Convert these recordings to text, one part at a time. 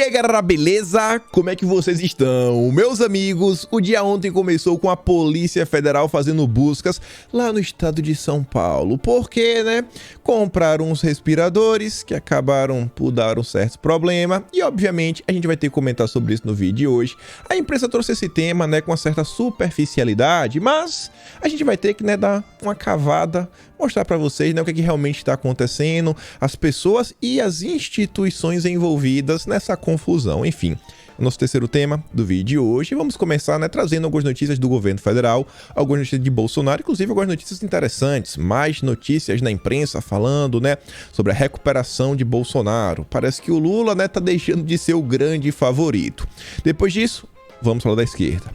aí galera, beleza? Como é que vocês estão? Meus amigos, o dia ontem começou com a Polícia Federal fazendo buscas lá no estado de São Paulo. Porque, né? Compraram uns respiradores que acabaram por dar um certo problema. E obviamente a gente vai ter que comentar sobre isso no vídeo de hoje. A imprensa trouxe esse tema, né, com uma certa superficialidade, mas a gente vai ter que, né, dar uma cavada, mostrar para vocês, né, o que, é que realmente está acontecendo, as pessoas e as instituições envolvidas nessa confusão. Enfim, o nosso terceiro tema do vídeo de hoje. Vamos começar, né, trazendo algumas notícias do governo federal, algumas notícias de Bolsonaro, inclusive algumas notícias interessantes, mais notícias na imprensa falando, né, sobre a recuperação de Bolsonaro. Parece que o Lula, né, tá deixando de ser o grande favorito. Depois disso, vamos falar da esquerda.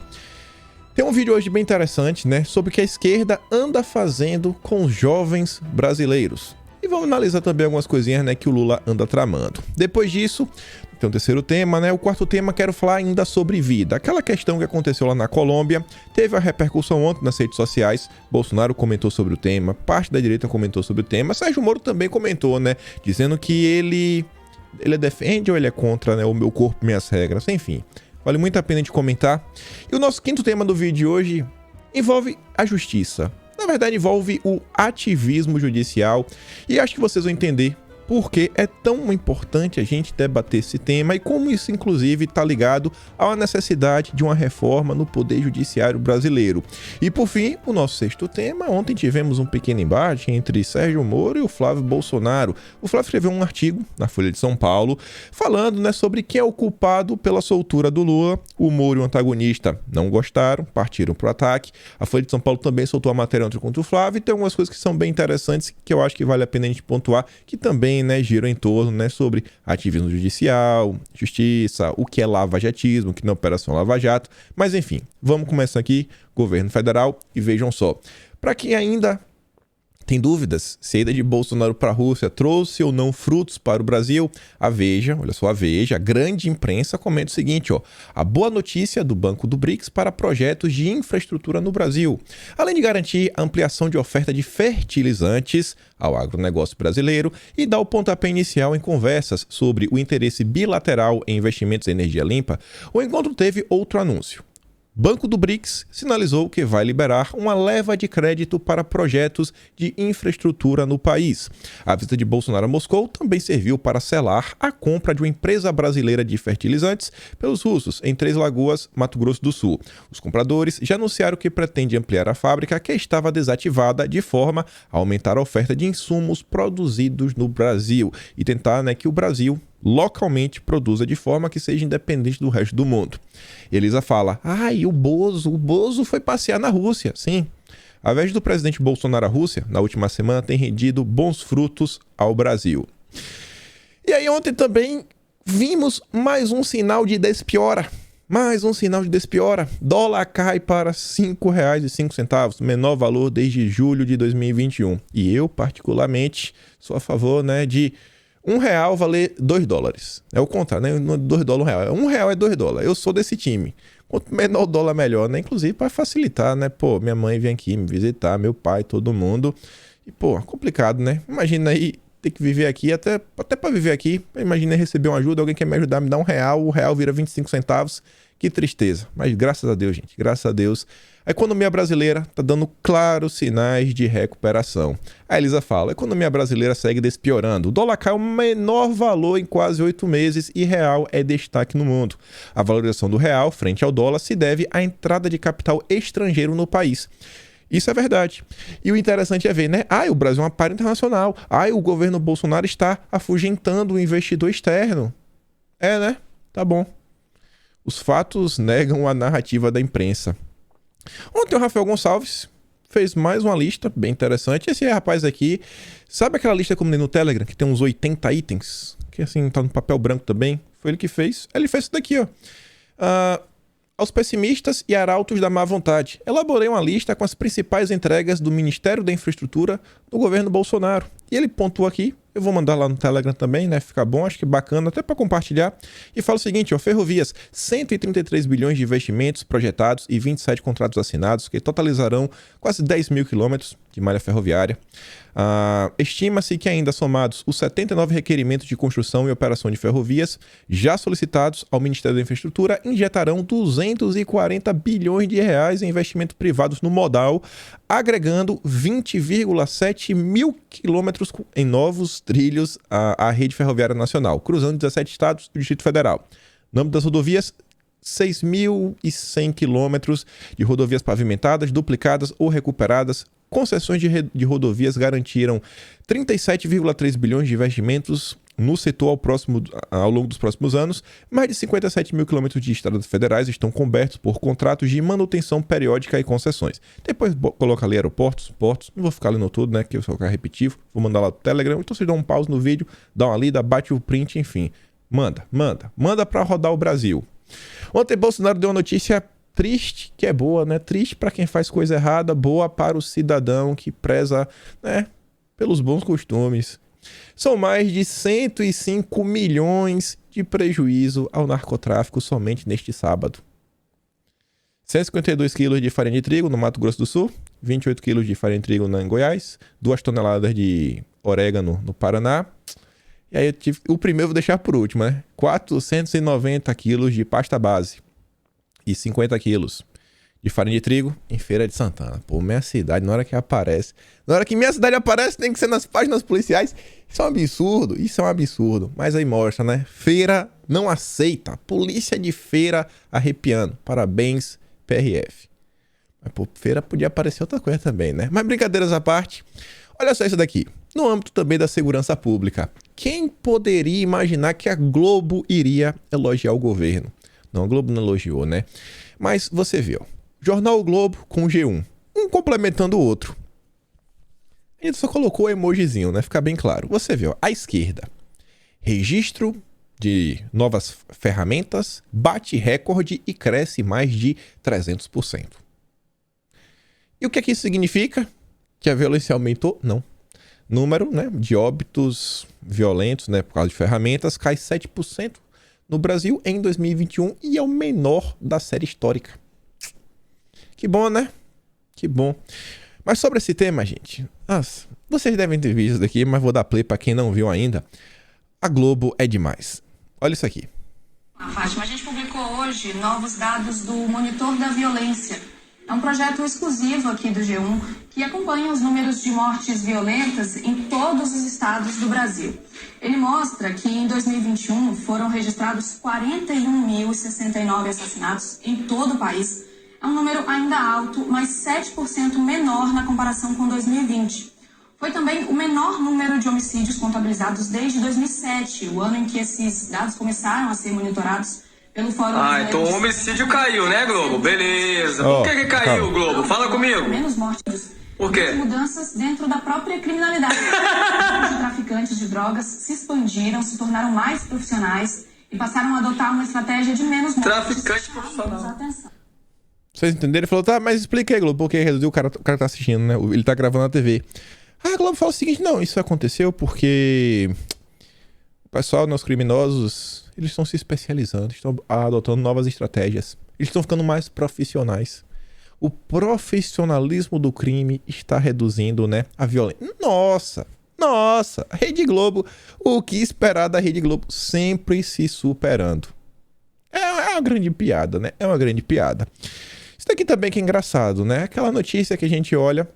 Tem um vídeo hoje bem interessante, né, sobre o que a esquerda anda fazendo com os jovens brasileiros. E vamos analisar também algumas coisinhas, né, que o Lula anda tramando. Depois disso, tem um terceiro tema, né? O quarto tema, quero falar ainda sobre vida. Aquela questão que aconteceu lá na Colômbia, teve a repercussão ontem nas redes sociais. Bolsonaro comentou sobre o tema, parte da direita comentou sobre o tema. Sérgio Moro também comentou, né, dizendo que ele defende ou ele é contra, né, o meu corpo, minhas regras, enfim. Vale muito a pena de comentar. E o nosso quinto tema do vídeo de hoje envolve a justiça. Na verdade, envolve o ativismo judicial. E acho que vocês vão entender por que é tão importante a gente debater esse tema e como isso, inclusive, está ligado à necessidade de uma reforma no Poder Judiciário brasileiro. E, por fim, o nosso sexto tema. Ontem tivemos um pequeno embate entre Sérgio Moro e o Flávio Bolsonaro. O Flávio escreveu um artigo na Folha de São Paulo falando, né, sobre quem é o culpado pela soltura do Lula. O Moro e o antagonista não gostaram, partiram para o ataque. A Folha de São Paulo também soltou a matéria ontem contra o Flávio e tem algumas coisas que são bem interessantes que eu acho que vale a pena a gente pontuar, que também, né, giram em torno, né, sobre ativismo judicial, justiça, o que é lava-jatismo, o que não é operação lava-jato. Mas enfim, vamos começar aqui, governo federal, e vejam só. Para quem ainda tem dúvidas se a ida de Bolsonaro para a Rússia trouxe ou não frutos para o Brasil, a Veja, olha só, a Veja, a grande imprensa, comenta o seguinte, ó: a boa notícia do Banco do BRICS para projetos de infraestrutura no Brasil. Além de garantir a ampliação de oferta de fertilizantes ao agronegócio brasileiro e dar o pontapé inicial em conversas sobre o interesse bilateral em investimentos em energia limpa, o encontro teve outro anúncio. Banco do BRICS sinalizou que vai liberar uma leva de crédito para projetos de infraestrutura no país. A visita de Bolsonaro a Moscou também serviu para selar a compra de uma empresa brasileira de fertilizantes pelos russos em Três Lagoas, Mato Grosso do Sul. Os compradores já anunciaram que pretende ampliar a fábrica que estava desativada de forma a aumentar a oferta de insumos produzidos no Brasil e tentar, né, que o Brasil localmente produza de forma que seja independente do resto do mundo. Elisa fala: o Bozo foi passear na Rússia. Sim, a viagem do presidente Bolsonaro à Rússia na última semana tem rendido bons frutos ao Brasil. E aí ontem também vimos mais um sinal de despiora. Dólar cai para R$ 5,05, menor valor desde julho de 2021. E eu, particularmente, sou a favor, né, de R$1 valer $2. É o contrário, né? $2, R$1. R$1 é $2. Eu sou desse time. Quanto menor o dólar, melhor, né? Inclusive para facilitar, né? Pô, minha mãe vem aqui me visitar, meu pai, todo mundo. E, pô, complicado, né? Imagina aí ter que viver aqui, até para viver aqui. Imagina receber uma ajuda, alguém quer me ajudar, me dá R$1, o real vira 25 centavos. Que tristeza. Mas graças a Deus, gente, graças a Deus, a economia brasileira está dando claros sinais de recuperação. A Elisa fala: a economia brasileira segue despiorando. O dólar cai ao menor valor em quase 8 meses e real é destaque no mundo. A valorização do real frente ao dólar se deve à entrada de capital estrangeiro no país. Isso é verdade. E o interessante é ver, né? O Brasil é uma par internacional. O governo Bolsonaro está afugentando o investidor externo. É, né? Tá bom. Os fatos negam a narrativa da imprensa. Ontem o Rafael Gonçalves fez mais uma lista bem interessante. Esse rapaz aqui, sabe aquela lista como tem no Telegram, que tem uns 80 itens? Que assim, tá no papel branco também. Foi ele que fez. Ele fez isso daqui, ó. Aos pessimistas e arautos da má vontade, elaborei uma lista com as principais entregas do Ministério da Infraestrutura do governo Bolsonaro. E ele pontua aqui, eu vou mandar lá no Telegram também, né? Fica bom, acho que bacana, até para compartilhar. E fala o seguinte, ó: ferrovias, 133 bilhões de investimentos projetados e 27 contratos assinados, que totalizarão quase 10 mil quilômetros. de malha ferroviária. Estima-se que ainda somados os 79 requerimentos de construção e operação de ferrovias já solicitados ao Ministério da Infraestrutura injetarão 240 bilhões de reais em investimentos privados no modal, agregando 20,7 mil quilômetros em novos trilhos à rede ferroviária nacional, cruzando 17 estados do Distrito Federal. No âmbito das rodovias, 6.100 quilômetros de rodovias pavimentadas, duplicadas ou recuperadas. Concessões de rodovias garantiram 37,3 bilhões de investimentos no setor ao longo dos próximos anos. Mais de 57 mil quilômetros de estradas federais estão cobertos por contratos de manutenção periódica e concessões. Depois coloca ali aeroportos, portos. Não vou ficar lendo tudo, né? Que eu sou repetitivo. Vou mandar lá pro Telegram. Então vocês dão um pause no vídeo, dá uma lida, bate o print, enfim. Manda para rodar o Brasil. Ontem Bolsonaro deu uma notícia triste, que é boa, né? Triste para quem faz coisa errada, boa para o cidadão que preza, né, pelos bons costumes. São mais de 105 milhões de prejuízo ao narcotráfico somente neste sábado. 152 quilos de farinha de trigo no Mato Grosso do Sul, 28 quilos de farinha de trigo em Goiás, 2 toneladas de orégano no Paraná. E aí o primeiro eu vou deixar por último, né? 490 quilos de pasta base e 50 quilos de farinha de trigo em Feira de Santana. Pô, minha cidade, na hora que aparece... Na hora que minha cidade aparece, tem que ser nas páginas policiais. Isso é um absurdo. Mas aí mostra, né? Feira não aceita. Polícia de Feira arrepiando. Parabéns, PRF. Mas, pô, Feira podia aparecer outra coisa também, né? Mas brincadeiras à parte. Olha só isso daqui. No âmbito também da segurança pública. Quem poderia imaginar que a Globo iria elogiar o governo? Não, a Globo não elogiou, né? Mas você viu. Jornal o Globo com o G1. Um complementando o outro. Ele só colocou o emojizinho, né? Fica bem claro. Você viu. À esquerda. Registro de novas ferramentas bate recorde e cresce mais de 300%. E o que isso significa? Que a violência aumentou? Não. Número, né, de óbitos violentos, né, por causa de ferramentas cai 7% no Brasil em 2021 e é o menor da série histórica. Que bom, né? Que bom. Mas sobre esse tema, gente, vocês devem ter visto isso daqui, mas vou dar play para quem não viu ainda. A Globo é demais. Olha isso aqui. Fátima, a gente publicou hoje novos dados do Monitor da Violência. É um projeto exclusivo aqui do G1 que acompanha os números de mortes violentas em todos os estados do Brasil. Ele mostra que em 2021 foram registrados 41.069 assassinatos em todo o país. É um número ainda alto, mas 7% menor na comparação com 2020. Foi também o menor número de homicídios contabilizados desde 2007, o ano em que esses dados começaram a ser monitorados pelo Fórum. Então o homicídio caiu, né, Globo? Beleza. Por que caiu, Globo? Fala comigo. Menos mortes. Por quê? Mudanças dentro da própria criminalidade. Os traficantes de drogas se expandiram, se tornaram mais profissionais e passaram a adotar uma estratégia de menos mortes. Traficante profissional. Vocês entenderam? Ele falou, tá, mas explica aí, Globo, porque reduziu, o cara tá assistindo, né? Ele tá gravando na TV. A Globo fala o seguinte, não, isso aconteceu porque o pessoal, os criminosos, eles estão se especializando, estão adotando novas estratégias. Eles estão ficando mais profissionais. O profissionalismo do crime está reduzindo, né, a violência. Nossa, Rede Globo, o que esperar da Rede Globo? Sempre se superando. É uma grande piada, né? É uma grande piada. Isso daqui também que é engraçado, né? Aquela notícia que a gente olha,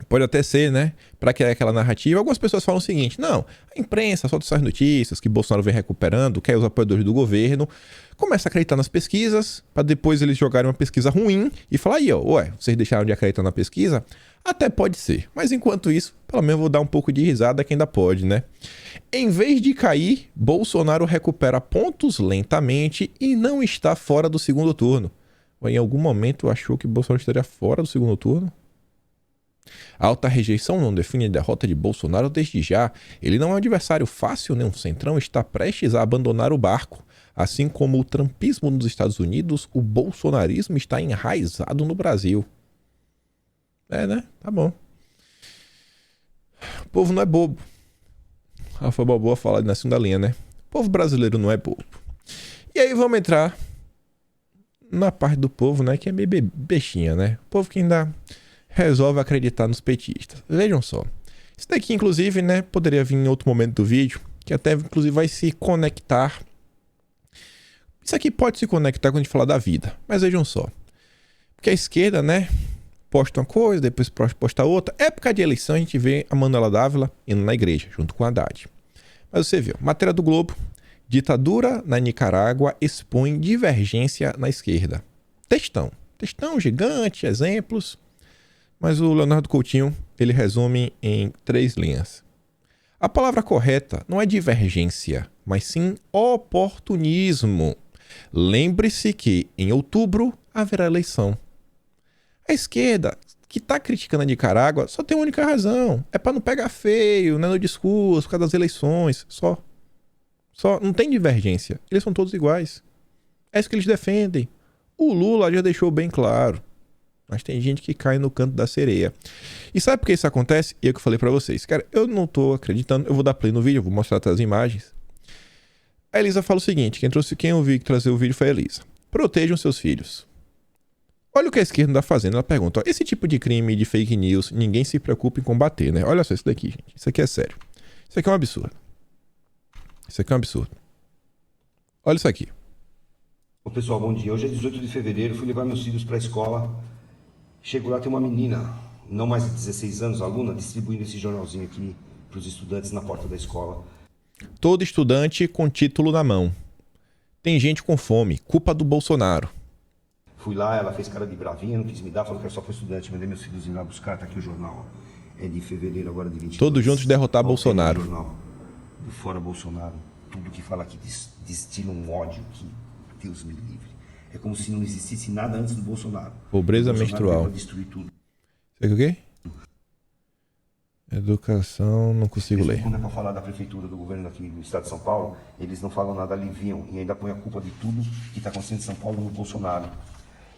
pode até ser, né, para criar aquela narrativa. Algumas pessoas falam o seguinte, não, a imprensa solta essas notícias que Bolsonaro vem recuperando, quer os apoiadores do governo, começa a acreditar nas pesquisas, para depois eles jogarem uma pesquisa ruim e falar aí, ó, ué, vocês deixaram de acreditar na pesquisa? Até pode ser, mas enquanto isso, pelo menos eu vou dar um pouco de risada que ainda pode, né? Em vez de cair, Bolsonaro recupera pontos lentamente e não está fora do segundo turno. Ou em algum momento achou que Bolsonaro estaria fora do segundo turno? A alta rejeição não define a derrota de Bolsonaro desde já. Ele não é um adversário fácil, nem um centrão, está prestes a abandonar o barco. Assim como o trumpismo nos Estados Unidos, o bolsonarismo está enraizado no Brasil. É, né? Tá bom. O povo não é bobo. Rafa Balboa fala na segunda linha, né? O povo brasileiro não é bobo. E aí vamos entrar na parte do povo, né? Que é meio bestinha, né? O povo que ainda resolve acreditar nos petistas. Vejam só. Isso daqui, inclusive, né, poderia vir em outro momento do vídeo, que até, inclusive, vai se conectar. Isso aqui pode se conectar quando a gente falar da vida. Mas vejam só. Porque a esquerda, né, posta uma coisa, depois posta outra. Época de eleição, a gente vê a Manuela Dávila indo na igreja, junto com a Haddad. Mas você viu, matéria do Globo, ditadura na Nicarágua expõe divergência na esquerda. Textão gigante, exemplos. Mas o Leonardo Coutinho, ele resume em 3 linhas. A palavra correta não é divergência, mas sim oportunismo. Lembre-se que em outubro haverá eleição. A esquerda, que está criticando a Nicarágua, só tem uma única razão. É para não pegar feio, né, no discurso, por causa das eleições. Só. Não tem divergência. Eles são todos iguais. É isso que eles defendem. O Lula já deixou bem claro. Mas tem gente que cai no canto da sereia. E sabe por que isso acontece? E é o que eu falei pra vocês. Cara, eu não tô acreditando. Eu vou dar play no vídeo, eu vou mostrar as imagens. A Elisa fala o seguinte. Quem eu vi trazer o vídeo foi a Elisa. Protejam seus filhos. Olha o que a esquerda está fazendo. Ela pergunta, ó, esse tipo de crime de fake news, ninguém se preocupa em combater, né? Olha só isso daqui, gente. Isso aqui é sério. Isso aqui é um absurdo. Isso aqui é um absurdo. Olha isso aqui. Ô pessoal, bom dia. Hoje é 18 de fevereiro, fui levar meus filhos para a escola. Chego lá, tem uma menina, não mais de 16 anos, aluna, distribuindo esse jornalzinho aqui para os estudantes na porta da escola. Todo estudante com título na mão. Tem gente com fome, culpa do Bolsonaro. Fui lá, ela fez cara de bravinha, não quis me dar, falou que era só para estudante. Mandei meus filhos ir lá buscar, tá aqui o jornal. É de fevereiro agora, de 22. Todos juntos derrotar Ó, Bolsonaro. O jornal do Fora Bolsonaro. Tudo que fala aqui destila um ódio que Deus me livre. É como se não existisse nada antes do Bolsonaro. Pobreza o Bolsonaro menstrual. veio pra destruir tudo. Isso aqui o quê? Educação, não consigo ler. Quando é para falar da prefeitura, do governo aqui do estado de São Paulo, eles não falam nada, aliviam e ainda põem a culpa de tudo que está acontecendo em São Paulo no Bolsonaro.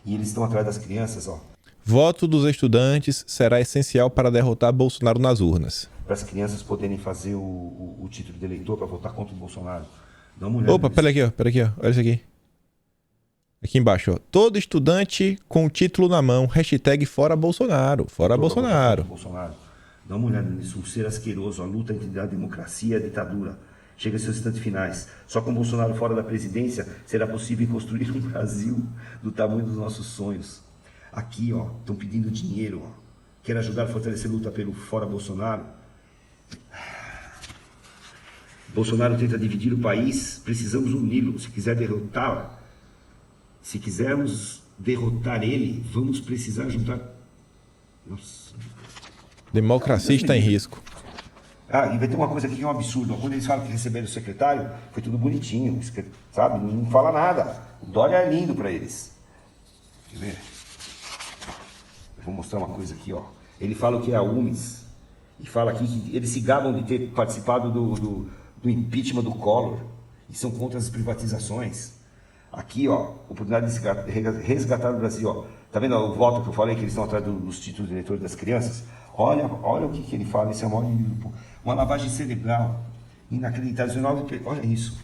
E eles estão atrás das crianças, ó. Voto dos estudantes será essencial para derrotar Bolsonaro nas urnas. Para as crianças poderem fazer o título de eleitor para votar contra o Bolsonaro. Dá uma olhada. Opa, pera aqui, ó. Olha isso aqui. Aqui embaixo, ó. Todo estudante com o título na mão, hashtag fora Bolsonaro. Fora Bolsonaro. Dá uma olhada nisso, um ser asqueroso, a luta entre a democracia e a ditadura. Chega aos seus instantes finais. Só com Bolsonaro fora da presidência será possível construir um Brasil do tamanho dos nossos sonhos. Aqui, ó, estão pedindo dinheiro, ó. Quer ajudar a fortalecer a luta pelo fora Bolsonaro? Bolsonaro tenta dividir o país, precisamos uni-lo. Se quisermos derrotar ele, vamos precisar juntar... Nossa... Democracia está em risco. Ah, e vai ter uma coisa aqui que é um absurdo. Quando eles falam que receberam o secretário, foi tudo bonitinho, sabe? Não fala nada. O Dória é lindo para eles. Quer ver? Eu vou mostrar uma coisa aqui, ó. Ele fala o que é a UMES. E fala aqui que eles se gabam de ter participado do impeachment do Collor. E são contra as privatizações. Aqui, ó, oportunidade de resgatar o Brasil, ó. Tá vendo ó, o voto que eu falei, que eles estão atrás dos títulos de eleitor das crianças? Olha o que ele fala, isso é uma lavagem cerebral inacreditável. Olha isso.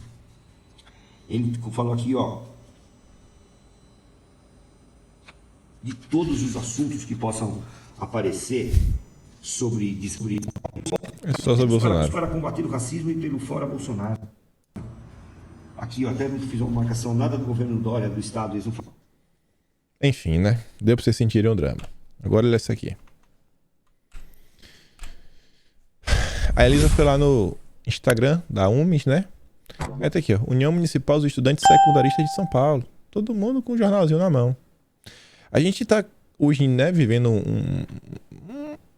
Ele falou aqui, ó, de todos os assuntos que possam aparecer sobre é só sobre Bolsonaro. Para combater o racismo e pelo fora Bolsonaro. Aqui, ó, até fiz uma marcação, nada do governo Dória, do estado, eles não falam. Enfim, né? Deu pra vocês sentirem o drama. Agora olha essa aqui. A Elisa foi lá no Instagram da UMES, né? Aí tá aqui, ó. União Municipal dos Estudantes Secundaristas de São Paulo. Todo mundo com um jornalzinho na mão. A gente tá hoje, né, vivendo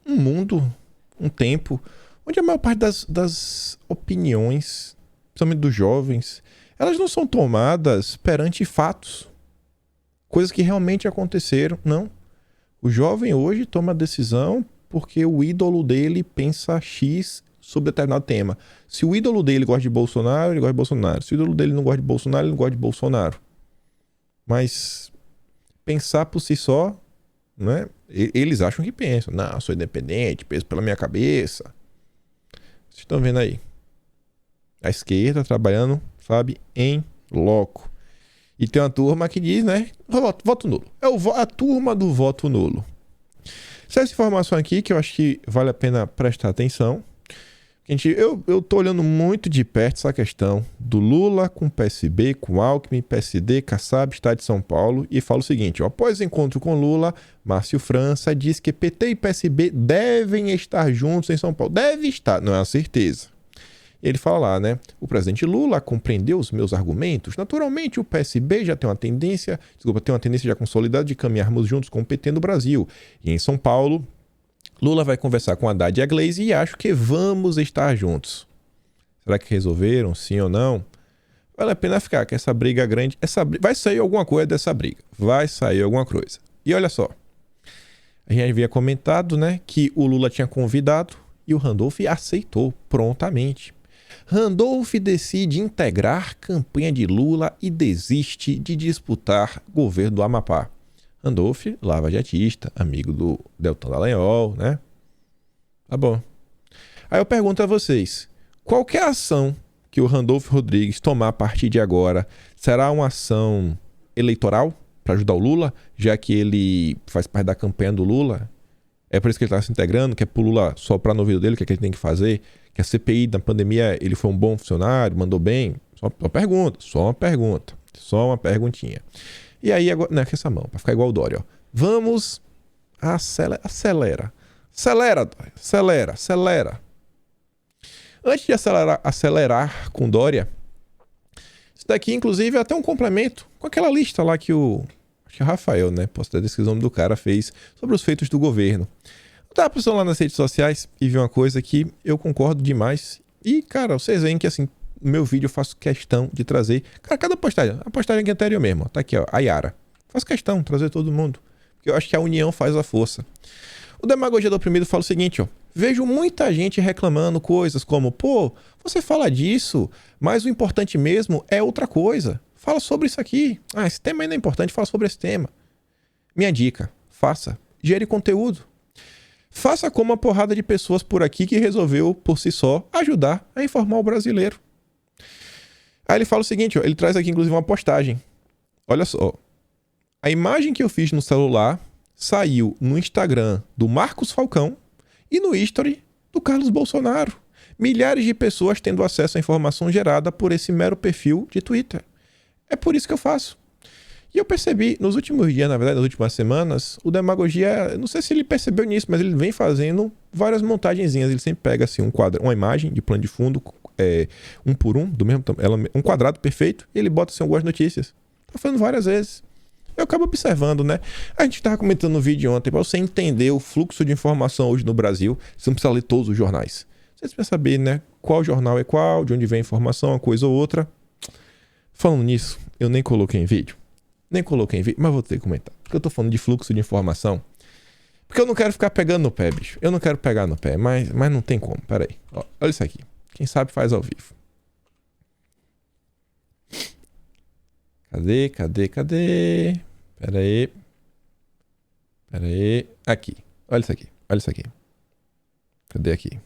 um mundo, um tempo, onde a maior parte das opiniões, principalmente dos jovens, elas não são tomadas perante fatos. Coisas que realmente aconteceram, não. O jovem hoje toma a decisão porque o ídolo dele pensa X sobre determinado tema. Se o ídolo dele gosta de Bolsonaro, ele gosta de Bolsonaro. Se o ídolo dele não gosta de Bolsonaro, ele não gosta de Bolsonaro. Mas pensar por si só, né? Eles acham que pensam. Não, eu sou independente, penso pela minha cabeça. Vocês estão vendo aí. A esquerda trabalhando, sabe, em loco. E tem uma turma que diz, né? Voto nulo. É a turma do voto nulo. Essa informação aqui que eu acho que vale a pena prestar atenção. Gente, eu tô olhando muito de perto essa questão do Lula com PSB, com Alckmin, PSD, Kassab, Estado de São Paulo, e fala o seguinte, ó, após o encontro com Lula, Márcio França diz que PT e PSB devem estar juntos em São Paulo. Deve estar, não é uma certeza. Ele fala lá, né, o presidente Lula compreendeu os meus argumentos. Naturalmente, o PSB já tem uma tendência já consolidada de caminharmos juntos com o PT no Brasil. E em São Paulo, Lula vai conversar com Haddad e a Gleisi e acho que vamos estar juntos. Será que resolveram, sim ou não? Vale a pena ficar com essa briga grande. Vai sair alguma coisa dessa briga. Vai sair alguma coisa. E olha só. A gente havia comentado, né, que o Lula tinha convidado e o Randolph aceitou prontamente. Randolph decide integrar campanha de Lula e desiste de disputar governo do Amapá. Randolph, lavajatista, amigo do Deltan Dallagnol, né? Tá bom. Aí eu pergunto a vocês, qualquer ação que o Randolph Rodrigues tomar a partir de agora será uma ação eleitoral para ajudar o Lula, já que ele faz parte da campanha do Lula? É por isso que ele está se integrando, que é pro Lula soprar no ouvido dele, o que é que ele tem que fazer? Que a CPI da pandemia, ele foi um bom funcionário, mandou bem? Só uma perguntinha. E aí, agora, não é que essa mão, para ficar igual o Dória, ó. Vamos, acelera. Antes de acelerar com Dória, isso daqui, inclusive, é até um complemento com aquela lista lá que acho que é o Rafael, né? Posso ter descrito o nome do cara, fez sobre os feitos do governo. Eu tava passando lá nas redes sociais e vi uma coisa que eu concordo demais. E, cara, vocês veem que, assim, no meu vídeo eu faço questão de trazer... Cara, cada postagem, a postagem aqui anterior mesmo, ó, tá aqui, ó, a Yara. Faço questão de trazer todo mundo. Porque eu acho que a união faz a força. O Demagogia do Oprimido fala o seguinte, ó. Vejo muita gente reclamando coisas como, pô, você fala disso, mas o importante mesmo é outra coisa. Fala sobre isso aqui. Ah, esse tema ainda é importante, fala sobre esse tema. Minha dica, faça. Gere conteúdo. Faça como uma porrada de pessoas por aqui que resolveu, por si só, ajudar a informar o brasileiro. Aí ele fala o seguinte, ó, ele traz aqui inclusive uma postagem. Olha só. A imagem que eu fiz no celular saiu no Instagram do Marcos Falcão e no History do Carlos Bolsonaro. Milhares de pessoas tendo acesso à informação gerada por esse mero perfil de Twitter. É por isso que eu faço. E eu percebi, nos últimos dias, na verdade, nas últimas semanas, o Demagogia, não sei se ele percebeu nisso, mas ele vem fazendo várias montagenzinhas. Ele sempre pega assim uma imagem de plano de fundo, um por um, do mesmo tamanho, um quadrado perfeito, e ele bota assim algumas notícias. Tá fazendo várias vezes. Eu acabo observando, né? A gente estava comentando no vídeo ontem, para você entender o fluxo de informação hoje no Brasil, você não precisa ler todos os jornais. Você precisa saber, né? Qual jornal é qual, de onde vem a informação, uma coisa ou outra. Falando nisso, eu nem coloquei em vídeo. Mas vou ter que comentar. Porque eu tô falando de fluxo de informação. Porque eu não quero ficar pegando no pé, bicho. Eu não quero pegar no pé, mas não tem como. Pera aí. Ó, olha isso aqui. Quem sabe faz ao vivo. Cadê? Pera aí. Aqui. Olha isso aqui. Cadê aqui?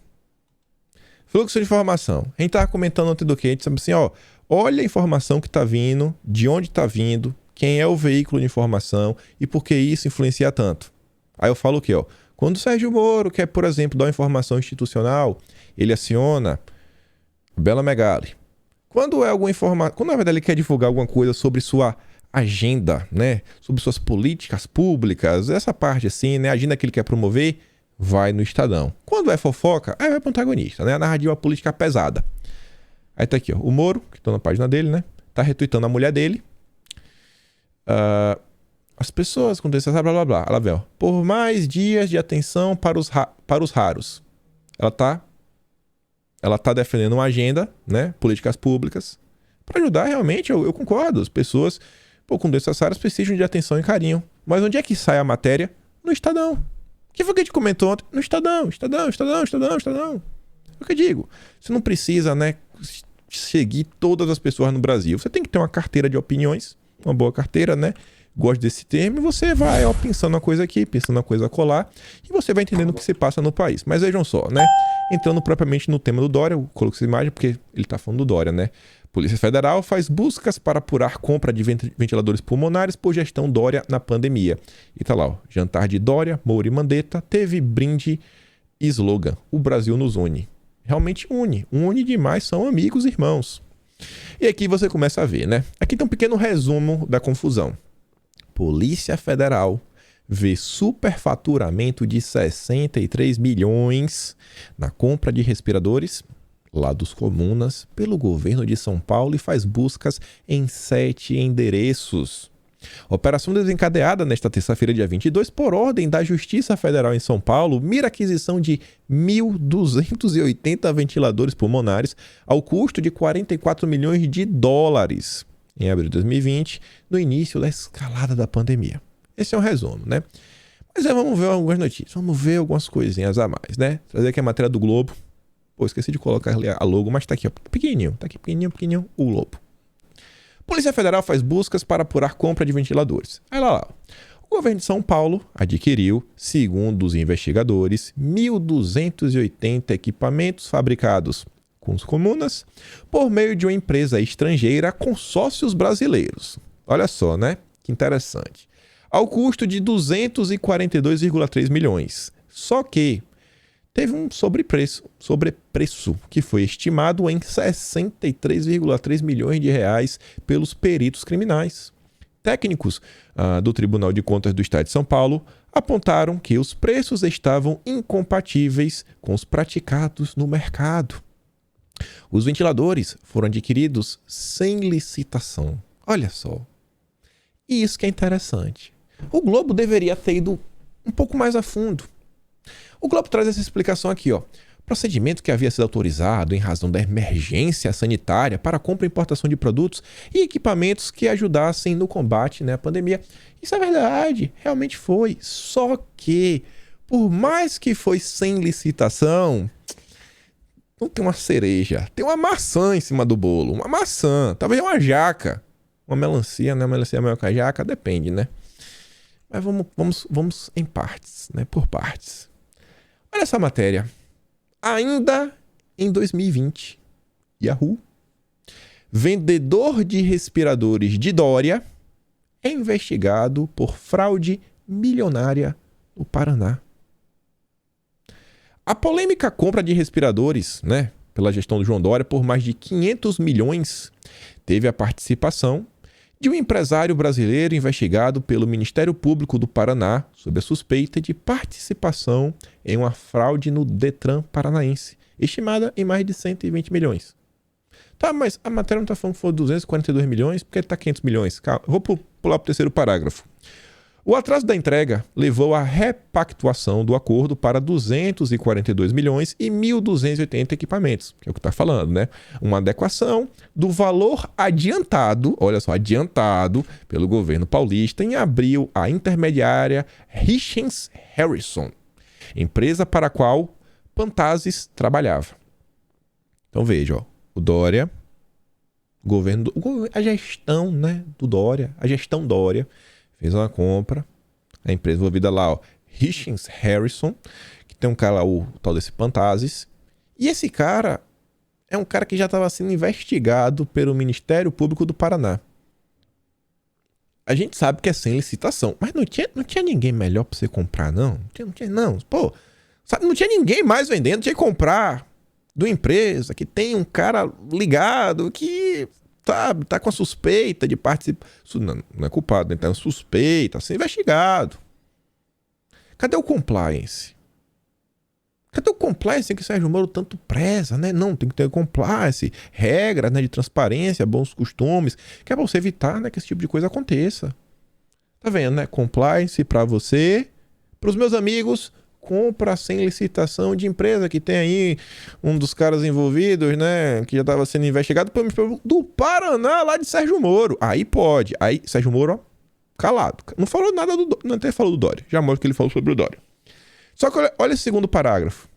Fluxo de informação. A gente tava comentando ontem do que? A gente sabe assim, ó. Olha a informação que tá vindo, de onde tá vindo, quem é o veículo de informação e por que isso influencia tanto. Aí eu falo o quê, ó? Quando o Sérgio Moro quer, por exemplo, dar uma informação institucional, ele aciona Bela Megali. Quando é alguma informação, quando na verdade ele quer divulgar alguma coisa sobre sua agenda, né? Sobre suas políticas públicas, essa parte assim, né? A agenda que ele quer promover, vai no Estadão. Quando é fofoca, aí vai pro antagonista, né? A narrativa política pesada. Aí tá aqui, ó, o Moro, que tá na página dele, né? Tá retweetando a mulher dele. As pessoas com doença, blá blá blá. Ela vê, ó. Por mais dias de atenção para os raros. Ela tá defendendo uma agenda, né? Políticas públicas. Para ajudar, realmente, eu concordo. As pessoas, com doenças raras precisam de atenção e carinho. Mas onde é que sai a matéria? No Estadão. O que foi que a gente comentou ontem? No Estadão. É o que eu digo. Você não precisa, né? Seguir todas as pessoas no Brasil. Você tem que ter uma carteira de opiniões, uma boa carteira, né? Gosto desse termo, e você vai pensando uma coisa aqui, pensando uma coisa colar, e você vai entendendo o que se passa no país. Mas vejam só, né? Entrando propriamente no tema do Dória, eu coloquei essa imagem porque ele tá falando do Dória, né? Polícia Federal faz buscas para apurar compra de ventiladores pulmonares por gestão Dória na pandemia. E tá lá, ó, jantar de Dória, Moro e Mandetta, teve brinde e slogan: o Brasil nos une. Realmente une demais, são amigos e irmãos. E aqui você começa a ver, né? Aqui tem um pequeno resumo da confusão. Polícia Federal vê superfaturamento de 63 milhões na compra de respiradores lá dos comunas pelo governo de São Paulo e faz buscas em 7 endereços. Operação desencadeada nesta terça-feira, dia 22, por ordem da Justiça Federal em São Paulo, mira aquisição de 1.280 ventiladores pulmonares ao custo de 44 milhões de dólares em abril de 2020, no início da escalada da pandemia. Esse é um resumo, né? Mas vamos ver algumas notícias, vamos ver algumas coisinhas a mais, né? Trazer aqui a matéria do Globo. Pô, esqueci de colocar ali a logo, mas tá aqui, ó, pequenininho, pequenininho, o Globo. Polícia Federal faz buscas para apurar compra de ventiladores. Aí lá. O governo de São Paulo adquiriu, segundo os investigadores, 1.280 equipamentos fabricados com os comunas por meio de uma empresa estrangeira com sócios brasileiros. Olha só, né? Que interessante. Ao custo de 242,3 milhões. Só que teve um sobrepreço que foi estimado em 63,3 milhões de reais pelos peritos criminais. Técnicos do Tribunal de Contas do Estado de São Paulo apontaram que os preços estavam incompatíveis com os praticados no mercado. Os ventiladores foram adquiridos sem licitação. Olha só. E isso que é interessante. O Globo deveria ter ido um pouco mais a fundo. O Globo traz essa explicação aqui, ó. Procedimento que havia sido autorizado em razão da emergência sanitária para a compra e importação de produtos e equipamentos que ajudassem no combate, né, à pandemia. Isso é verdade, realmente foi. Só que, por mais que foi sem licitação, não tem uma cereja, tem uma maçã em cima do bolo. Uma maçã, talvez uma jaca. Uma melancia, né? Uma melancia maior que a jaca, depende, né? Mas vamos em partes, né? Por partes. Olha essa matéria. Ainda em 2020, Yahoo, vendedor de respiradores de Dória é investigado por fraude milionária no Paraná. A polêmica compra de respiradores, né, pela gestão do João Dória por mais de 500 milhões teve a participação de um empresário brasileiro investigado pelo Ministério Público do Paraná sob a suspeita de participação em uma fraude no Detran paranaense, estimada em mais de 120 milhões. Tá, mas a matéria não está falando que foi 242 milhões, porque está 500 milhões. Calma, eu vou pular para o terceiro parágrafo. O atraso da entrega levou à repactuação do acordo para 242 milhões e 1.280 equipamentos, que é o que está falando, né? Uma adequação do valor adiantado, olha só, adiantado pelo governo paulista em abril à intermediária Richens Harrison, empresa para a qual Pantazes trabalhava. Então veja, ó, o Dória, a gestão, né, do Dória, a gestão Dória, fez uma compra, a empresa envolvida lá, ó, Richens Harrison, que tem um cara lá, o tal desse Pantazes. E esse cara é um cara que já estava sendo investigado pelo Ministério Público do Paraná. A gente sabe que é sem licitação, mas não tinha ninguém melhor para você comprar, não? Não tinha, não. Pô, sabe, não tinha ninguém mais vendendo, tinha que comprar de uma empresa que tem um cara ligado que tá com a suspeita de participar. Não é culpado, né? Tá suspeita, sendo investigado. Cadê o compliance? Cadê o compliance que o Sérgio Moro tanto preza, né? Não, tem que ter compliance, regras, né, de transparência, bons costumes, que é pra você evitar, né, que esse tipo de coisa aconteça. Tá vendo, né? Compliance pra você, pros meus amigos, compra sem licitação de empresa que tem aí um dos caras envolvidos, né, que já estava sendo investigado pelo do Paraná, lá de Sérgio Moro. Aí pode. Aí Sérgio Moro, ó, calado. Não falou nada do Dória, não até falou do Dória. Já mostra que ele falou sobre o Dória. Só que olha esse segundo parágrafo.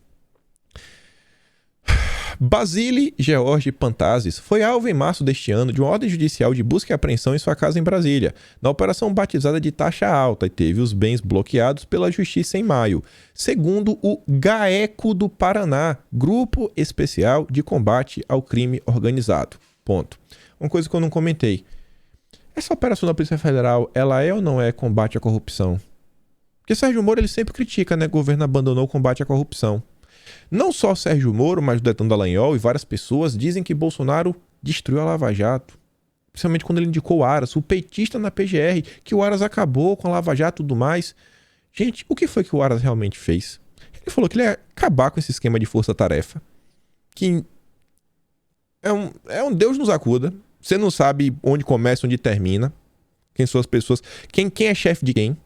Basile George Pantazes foi alvo em março deste ano de uma ordem judicial de busca e apreensão em sua casa em Brasília, na operação batizada de Taxa Alta, e teve os bens bloqueados pela Justiça em maio, segundo o GAECO do Paraná, Grupo Especial de Combate ao Crime Organizado. Ponto. Uma coisa que eu não comentei. Essa operação da Polícia Federal, ela é ou não é combate à corrupção? Porque Sérgio Moro, ele sempre critica, né? O governo abandonou o combate à corrupção. Não só Sérgio Moro, mas o Deltan Dallagnol e várias pessoas dizem que Bolsonaro destruiu a Lava Jato. Principalmente quando ele indicou o Aras, o petista na PGR, que o Aras acabou com a Lava Jato e tudo mais. Gente, o que foi que o Aras realmente fez? Ele falou que ele ia acabar com esse esquema de força-tarefa. Que é um Deus nos acuda. Você não sabe onde começa, onde termina. Quem são as pessoas. Quem é chefe de quem.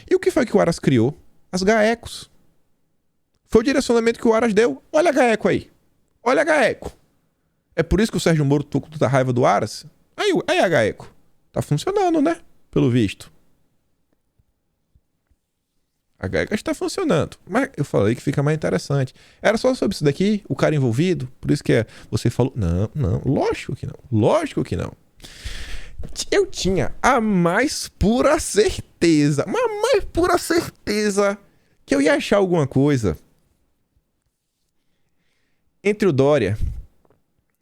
E o que foi que o Aras criou? As GAECOs. Foi o direcionamento que o Aras deu. Olha a GAECO aí. Olha a GAECO. É por isso que o Sérgio Moro tô com tanta raiva do Aras? Aí a GAECO. Tá funcionando, né? Pelo visto. A GAECO está funcionando. Mas eu falei que fica mais interessante. Era só sobre isso daqui, o cara envolvido. Por isso que você falou... Não. Lógico que não. Lógico que não. Eu tinha a mais pura certeza. Uma mais pura certeza que eu ia achar alguma coisa entre o Dória,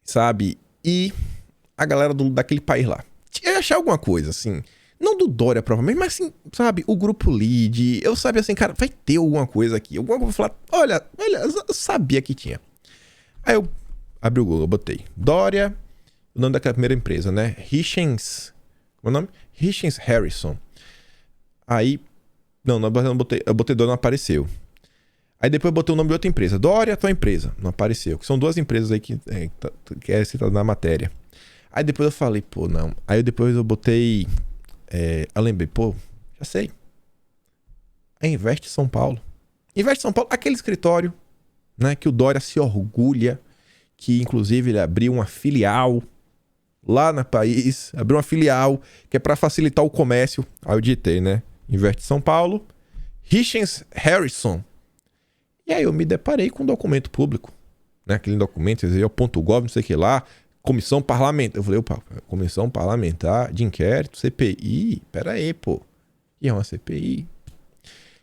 sabe? E a galera daquele país lá. Eu ia achar alguma coisa, assim... Não do Dória, provavelmente, mas assim, sabe, o grupo lead. Eu sabia assim, cara, vai ter alguma coisa aqui. Alguma coisa pra falar, olha, eu sabia que tinha. Aí eu abri o Google, eu botei Dória, o nome daquela primeira empresa, né? Hitchens. Como é o nome? Hitchens Harrison. Aí, não botei, eu botei Dória, não apareceu. Aí depois eu botei o nome de outra empresa. Dória, tua empresa. Não apareceu. Que são duas empresas aí que é citado na matéria. Aí depois eu falei, pô, não. Aí depois eu botei... eu lembrei, pô, já sei. É Invest São Paulo. Invest São Paulo, aquele escritório, né, que o Dória se orgulha, que inclusive ele abriu uma filial lá no país, abriu uma filial que é para facilitar o comércio. Aí eu digitei, né, Invest São Paulo, Hitchens Harrison. E aí eu me deparei com um documento público, né, aquele documento, o .gov, não sei o que lá, Comissão Parlamentar. Eu falei, opa, Comissão Parlamentar de Inquérito, CPI. Pera aí, pô. E é uma CPI.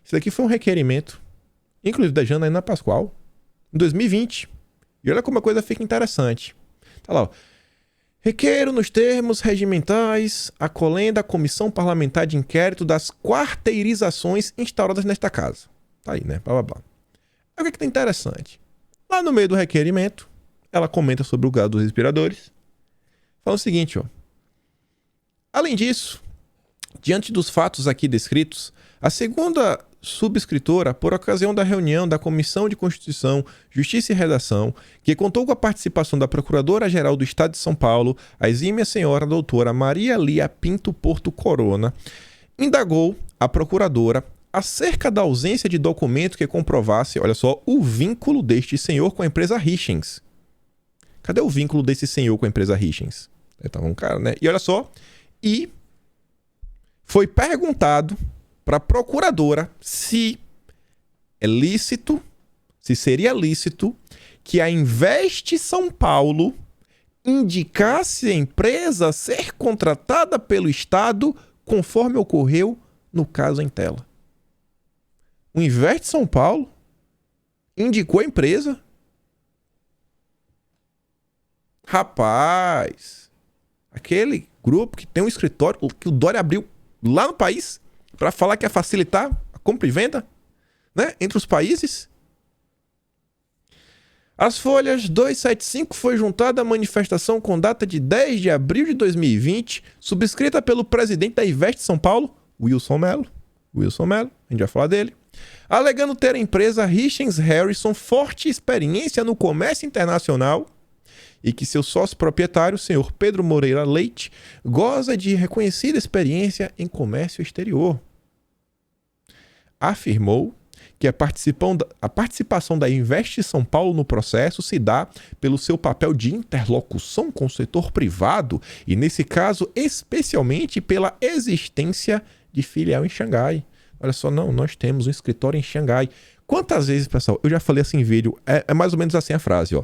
Isso daqui foi um requerimento, inclusive da Janaína Pascoal, em 2020. E olha como a coisa fica interessante. Tá lá, ó. Requeiro nos termos regimentais a colenda da Comissão Parlamentar de Inquérito das quarteirizações instauradas nesta casa. Tá aí, né? Blá, blá, blá. Aí o que é interessante? Lá no meio do requerimento, ela comenta sobre o gado dos respiradores. Fala o seguinte, ó. Além disso, diante dos fatos aqui descritos, a segunda subscritora, por ocasião da reunião da Comissão de Constituição, Justiça e Redação, que contou com a participação da Procuradora-Geral do Estado de São Paulo, a exímia senhora doutora Maria Lia Pinto Porto Corona, indagou a procuradora acerca da ausência de documento que comprovasse, olha só, o vínculo deste senhor com a empresa Hitchens. Cadê o vínculo desse senhor com a empresa Hitchens? Tava um cara, né? E olha só. E foi perguntado para a procuradora se é lícito, se seria lícito que a Invest São Paulo indicasse a empresa a ser contratada pelo Estado conforme ocorreu no caso em tela. O Invest São Paulo indicou a empresa. Rapaz, aquele grupo que tem um escritório que o Dória abriu lá no país para falar que ia facilitar a compra e venda, né, entre os países. As folhas 275 foi juntada à manifestação com data de 10 de abril de 2020, subscrita pelo presidente da Invest São Paulo, Wilson Mello, a gente vai falar dele, alegando ter a empresa Hitchens Harrison forte experiência no comércio internacional e que seu sócio proprietário, o senhor Pedro Moreira Leite, goza de reconhecida experiência em comércio exterior. Afirmou que a participação da Invest São Paulo no processo se dá pelo seu papel de interlocução com o setor privado e, nesse caso, especialmente pela existência de filial em Xangai. Olha só, não, nós temos um escritório em Xangai. Quantas vezes, pessoal, eu já falei assim em vídeo, é mais ou menos assim a frase, ó.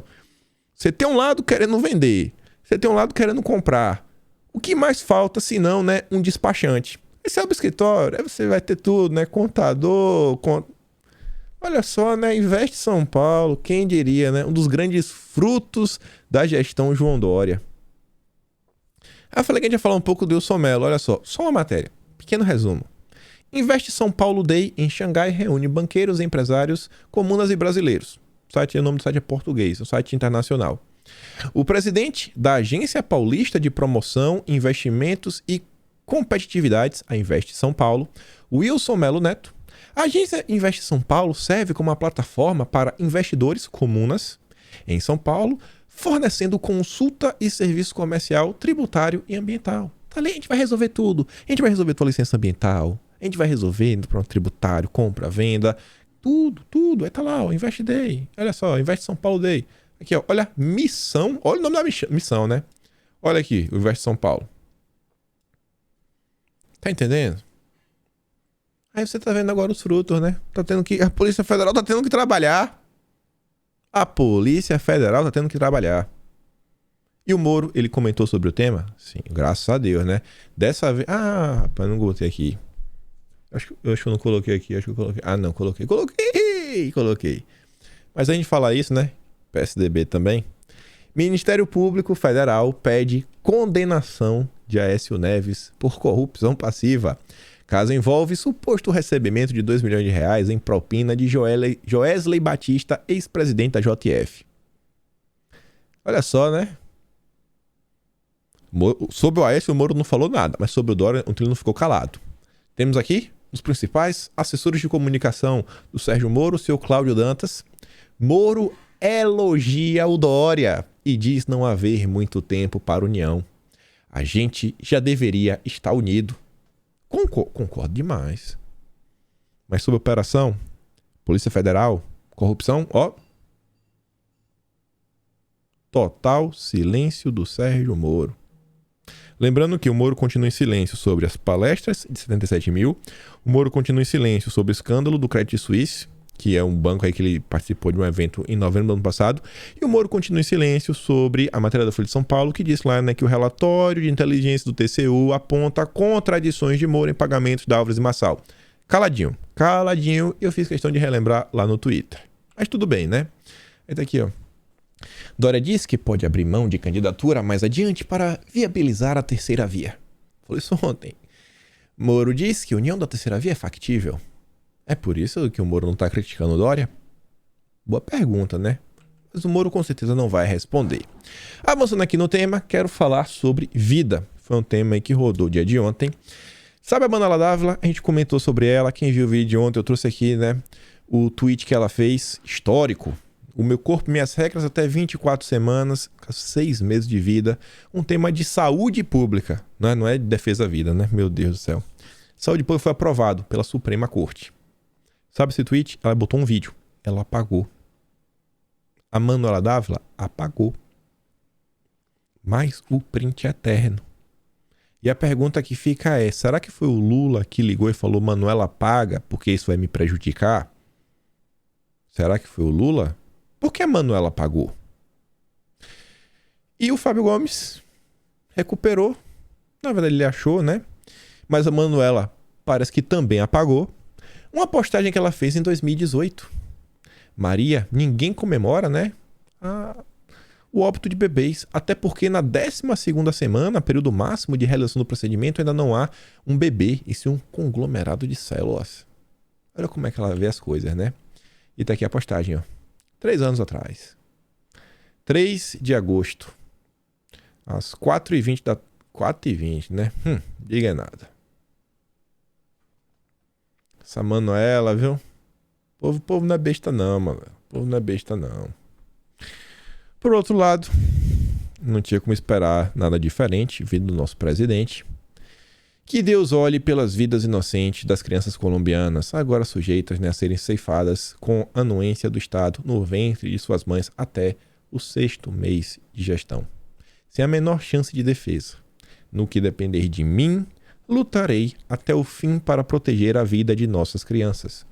Você tem um lado querendo vender, você tem um lado querendo comprar. O que mais falta, se não, né, um despachante? Esse é o escritório, aí você vai ter tudo, né, contador, Olha só, né, Invest São Paulo, quem diria, né, um dos grandes frutos da gestão João Dória. Aí eu falei que a gente ia falar um pouco do Wilson Mello. Olha só uma matéria. Pequeno resumo. Investe São Paulo Day em Xangai reúne banqueiros, empresários, comunas e brasileiros. O nome do site é português, um site internacional. O presidente da Agência Paulista de Promoção, Investimentos e Competitividades, a Investe São Paulo, Wilson Mello Neto. A agência Investe São Paulo serve como uma plataforma para investidores comunas em São Paulo, fornecendo consulta e serviço comercial, tributário e ambiental. Tá ali, a gente vai resolver tudo. A gente vai resolver tua licença ambiental, a gente vai resolver pronto, tributário, compra, venda, tudo. Aí tá lá, ó, Invest Day. Olha só, Investe São Paulo Day. Aqui, ó, olha, missão. Olha o nome da missão, né? Olha aqui, o Investe São Paulo. Tá entendendo? Aí você tá vendo agora os frutos, né? A Polícia Federal tá tendo que trabalhar. A Polícia Federal tá tendo que trabalhar. E o Moro, ele comentou sobre o tema? Sim, graças a Deus, né? Dessa vez... Ah, rapaz, não botei aqui. Acho que eu não coloquei aqui. Acho que eu coloquei. Ah, não, coloquei. Coloquei. Mas a gente fala isso, né? PSDB também. Ministério Público Federal pede condenação de Aécio Neves por corrupção passiva. Caso envolve suposto recebimento de R$2 milhões em propina de Joesley Batista, ex-presidente da JF. Olha só, né? Sobre o Aécio, o Moro não falou nada, mas sobre o Dória, ele não ficou calado. Temos aqui os principais assessores de comunicação do Sérgio Moro, o seu Cláudio Dantas. Moro elogia o Dória e diz não haver muito tempo para união. A gente já deveria estar unido. Concordo demais. Mas sobre a operação, Polícia Federal, corrupção, ó. Total silêncio do Sérgio Moro. Lembrando que o Moro continua em silêncio sobre as palestras de 77 mil. O Moro continua em silêncio sobre o escândalo do Credit Suisse, que é um banco aí que ele participou de um evento em novembro do ano passado. E o Moro continua em silêncio sobre a matéria da Folha de São Paulo, que diz lá, né, que o relatório de inteligência do TCU aponta contradições de Moro em pagamentos da Álvares e Marçal. Caladinho, eu fiz questão de relembrar lá no Twitter. Mas tudo bem, né? Aí tá aqui, ó. Dória diz que pode abrir mão de candidatura mais adiante para viabilizar a terceira via. Falei isso ontem. Moro diz que a união da terceira via é factível. É por isso que o Moro não está criticando o Dória? Boa pergunta, né? Mas o Moro com certeza não vai responder. Avançando aqui no tema, quero falar sobre vida. Foi um tema aí que rodou o dia de ontem. Sabe a Manuela Dávila? A gente comentou sobre ela. Quem viu o vídeo de ontem, eu trouxe aqui, né? O tweet que ela fez, histórico. O meu corpo, minhas regras, até 24 semanas, 6 meses de vida. Um tema de saúde pública, né? Não é de defesa da vida, né? Meu Deus do céu. Saúde pública foi aprovado pela Suprema Corte. Sabe esse tweet? Ela botou um vídeo. Ela apagou. A Manuela Dávila apagou. Mas o print é eterno. E a pergunta que fica é, será que foi o Lula que ligou e falou, Manuela apaga porque isso vai me prejudicar? Será que foi o Lula? Por que a Manuela apagou? E o Fábio Gomes recuperou. Na verdade ele achou, né? Mas a Manuela parece que também apagou. Uma postagem que ela fez em 2018. Maria, ninguém comemora, né? O óbito de bebês. Até porque na 12ª semana, período máximo de realização do procedimento, ainda não há um bebê, e sim um conglomerado de células. Olha como é que ela vê as coisas, né? E tá aqui a postagem, ó. 3 anos atrás. 3 de agosto. Às 4h20 da... 4h20, né? Diga nada. Essa Manuela, viu? O povo não é besta não, mano. O povo não é besta não. Por outro lado, não tinha como esperar nada diferente, vindo do nosso presidente. Que Deus olhe pelas vidas inocentes das crianças colombianas, agora sujeitas, né, a serem ceifadas com anuência do Estado no ventre de suas mães até o 6º mês de gestão. Sem a menor chance de defesa. No que depender de mim, lutarei até o fim para proteger a vida de nossas crianças.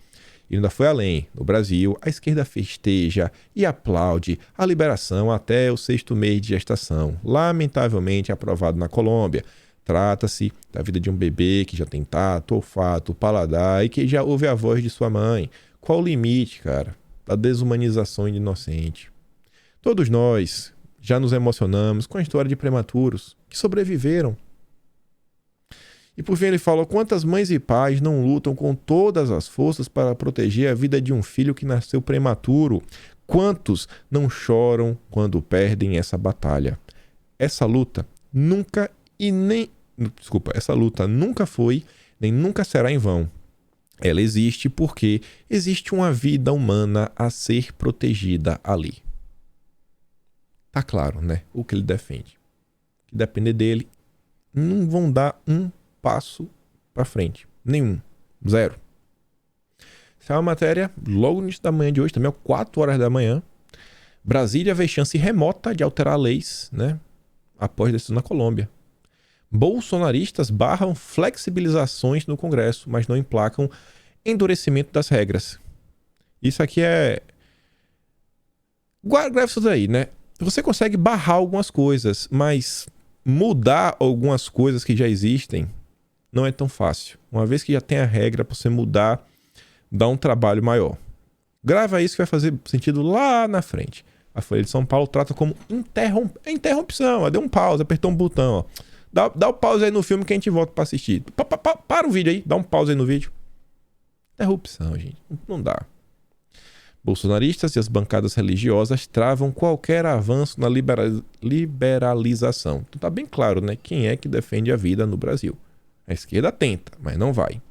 E ainda foi além. No Brasil, a esquerda festeja e aplaude a liberação até o 6º mês de gestação, lamentavelmente aprovado na Colômbia. Trata-se da vida de um bebê que já tem tato, olfato, paladar e que já ouve a voz de sua mãe. Qual o limite, cara, da desumanização inocente? Todos nós, já nos emocionamos com a história de prematuros que sobreviveram. E por fim ele fala: quantas mães e pais não lutam com todas as forças para proteger a vida de um filho que nasceu prematuro? Quantos não choram quando perdem essa batalha? Essa luta nunca foi nem nunca será em vão. Ela existe porque existe uma vida humana a ser protegida ali. Tá claro, né? O que ele defende. Que depender dele, não vão dar um passo para frente. Nenhum. Zero. Essa é uma matéria logo no início da manhã de hoje, também às 4 horas da manhã. Brasília vê chance remota de alterar leis, né? Após decisão na Colômbia. Bolsonaristas barram flexibilizações no Congresso, mas não emplacam endurecimento das regras. Isso aqui é... Grave isso daí, né? Você consegue barrar algumas coisas, mas mudar algumas coisas que já existem não é tão fácil. Uma vez que já tem a regra para você mudar, dá um trabalho maior. Grava isso que vai fazer sentido lá na frente. A Folha de São Paulo trata como interrupção. Deu um pause, apertou um botão. Ó. Dá o pause aí no filme que a gente volta para assistir. Para o vídeo aí, dá um pause aí no vídeo. Interrupção, gente. Não dá. Bolsonaristas e as bancadas religiosas travam qualquer avanço na liberalização. Então tá bem claro, né? Quem é que defende a vida no Brasil? A esquerda tenta, mas não vai.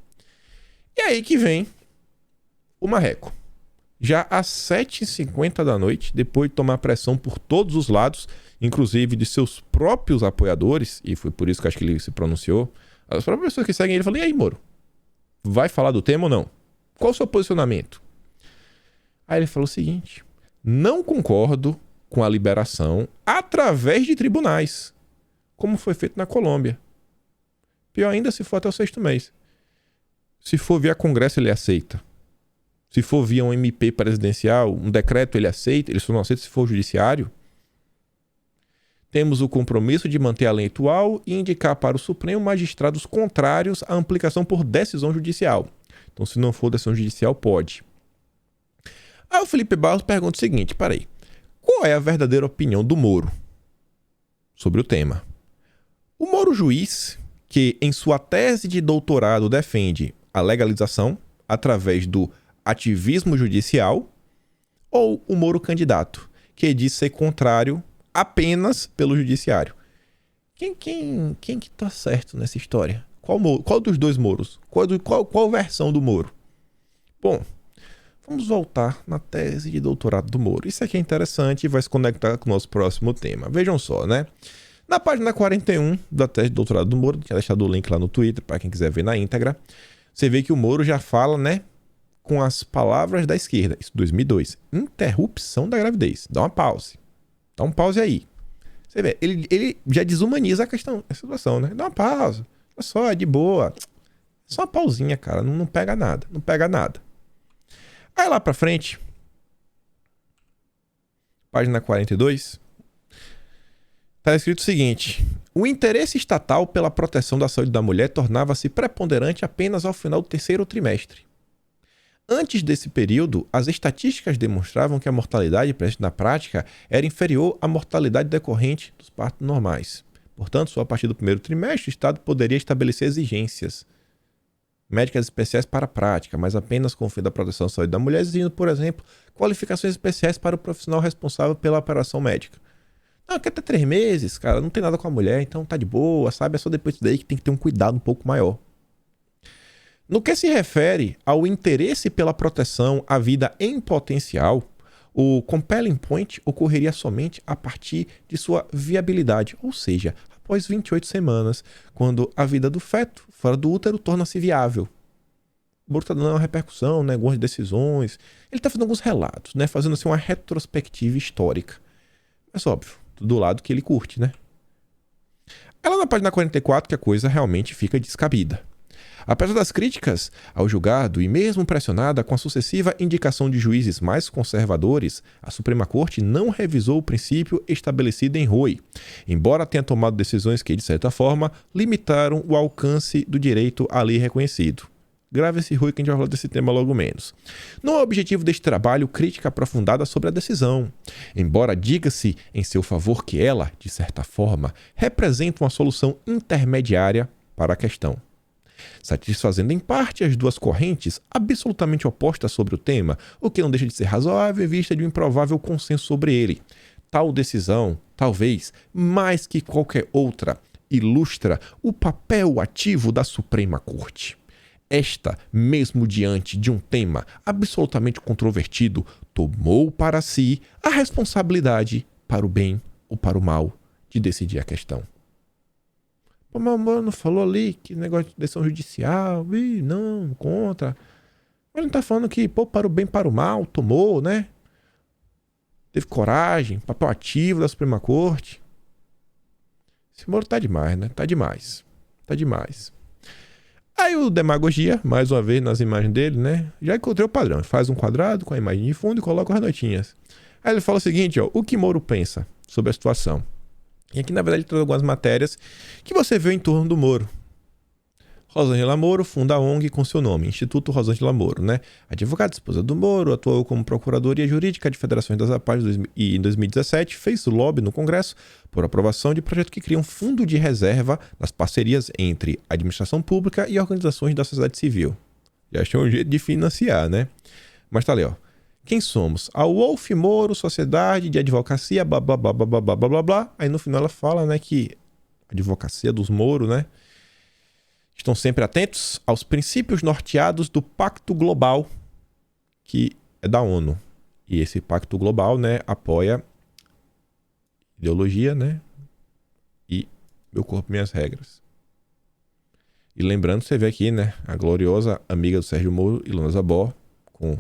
E aí que vem o marreco. Já às 7h50 da noite, depois de tomar pressão por todos os lados, inclusive de seus próprios apoiadores, e foi por isso que acho que ele se pronunciou, as próprias pessoas que seguem ele falaram: e aí, Moro? Vai falar do tema ou não? Qual o seu posicionamento? Aí ele falou o seguinte: não concordo com a liberação através de tribunais, como foi feito na Colômbia. Pior ainda se for até o 6º mês. Se for via Congresso, ele aceita. Se for via um MP presidencial, um decreto, ele aceita. Ele só não aceita se for judiciário. Temos o compromisso de manter a lei atual e indicar para o Supremo magistrados contrários à aplicação por decisão judicial. Então, se não for decisão judicial, pode. Aí o Felipe Barros pergunta o seguinte: peraí, qual é a verdadeira opinião do Moro sobre o tema? O Moro juiz, que em sua tese de doutorado defende a legalização através do ativismo judicial, ou o Moro candidato, que diz ser contrário apenas pelo judiciário? Quem que tá certo nessa história? Qual dos dois Moros? Qual versão do Moro? Bom, vamos voltar na tese de doutorado do Moro. Isso aqui é interessante e vai se conectar com o nosso próximo tema. Vejam só, né? Na página 41 da tese de doutorado do Moro, tinha deixado o link lá no Twitter para quem quiser ver na íntegra, você vê que o Moro já fala, né, com as palavras da esquerda. Isso, 2002. Interrupção da gravidez. Dá uma pause. Dá um pause aí. Você vê, ele já desumaniza a questão, a situação, né? Dá uma pausa. Olha só, é de boa. Só uma pausinha, cara. Não pega nada. Não pega nada. Aí lá pra frente, página 42, tá escrito o seguinte: o interesse estatal pela proteção da saúde da mulher tornava-se preponderante apenas ao final do 3º trimestre. Antes desse período, as estatísticas demonstravam que a mortalidade presente na prática era inferior à mortalidade decorrente dos partos normais. Portanto, só a partir do 1º trimestre, o Estado poderia estabelecer exigências médicas especiais para a prática, mas apenas com o fim da proteção da saúde da mulher, exigindo, por exemplo, qualificações especiais para o profissional responsável pela operação médica. Não, quer até 3 meses, cara, não tem nada com a mulher, então tá de boa, sabe? É só depois disso daí que tem que ter um cuidado um pouco maior. No que se refere ao interesse pela proteção à vida em potencial, o compelling point ocorreria somente a partir de sua viabilidade, ou seja, após 28 semanas, quando a vida do feto fora do útero torna-se viável. O Moro está dando uma repercussão, né, algumas decisões, ele está fazendo alguns relatos, né, fazendo assim, uma retrospectiva histórica. Mas óbvio, do lado que ele curte, né? É lá na página 44 que a coisa realmente fica descabida. Apesar das críticas ao julgado e mesmo pressionada com a sucessiva indicação de juízes mais conservadores, a Suprema Corte não revisou o princípio estabelecido em Roe, embora tenha tomado decisões que, de certa forma, limitaram o alcance do direito à lei reconhecido. Grave esse ruim que a gente vai falar desse tema logo menos. Não é objetivo deste trabalho crítica aprofundada sobre a decisão, embora diga-se em seu favor que ela, de certa forma, representa uma solução intermediária para a questão, satisfazendo em parte as duas correntes absolutamente opostas sobre o tema, o que não deixa de ser razoável em vista de um improvável consenso sobre ele. Tal decisão, talvez, mais que qualquer outra, ilustra o papel ativo da Suprema Corte. Esta, mesmo diante de um tema absolutamente controvertido, tomou para si a responsabilidade, para o bem ou para o mal, de decidir a questão. Pô, meu mano falou ali que negócio de decisão judicial, não, contra. Ele não tá falando que, pô, para o bem, para o mal, tomou, né? Teve coragem, papel ativo da Suprema Corte. Esse Moro tá demais, né? Tá demais. Aí o Demagogia, mais uma vez nas imagens dele, né? Já encontrei o padrão. Faz um quadrado com a imagem de fundo e coloca as notinhas. Aí ele fala o seguinte, ó. O que Moro pensa sobre a situação? E aqui, na verdade, ele traz algumas matérias que você vê em torno do Moro. Rosângela Moro funda a ONG com seu nome, Instituto Rosângela Moro, né? Advogada, esposa do Moro, atuou como Procuradoria Jurídica de Federações das APARs e em 2017 fez lobby no Congresso por aprovação de projeto que cria um fundo de reserva nas parcerias entre a administração pública e organizações da sociedade civil. Já achou um jeito de financiar, né? Mas tá ali, ó. Quem somos? A Wolf Moro, Sociedade de Advocacia, blá, blá, blá, blá, blá, blá, blá, blá, blá. Aí no final ela fala, né, que a advocacia dos Moro, né, estão sempre atentos aos princípios norteados do Pacto Global, que é da ONU. E esse Pacto Global, né, apoia ideologia, né, e meu corpo, minhas regras. E lembrando, você vê aqui, né, a gloriosa amiga do Sérgio Moro, Ilona Zabor, com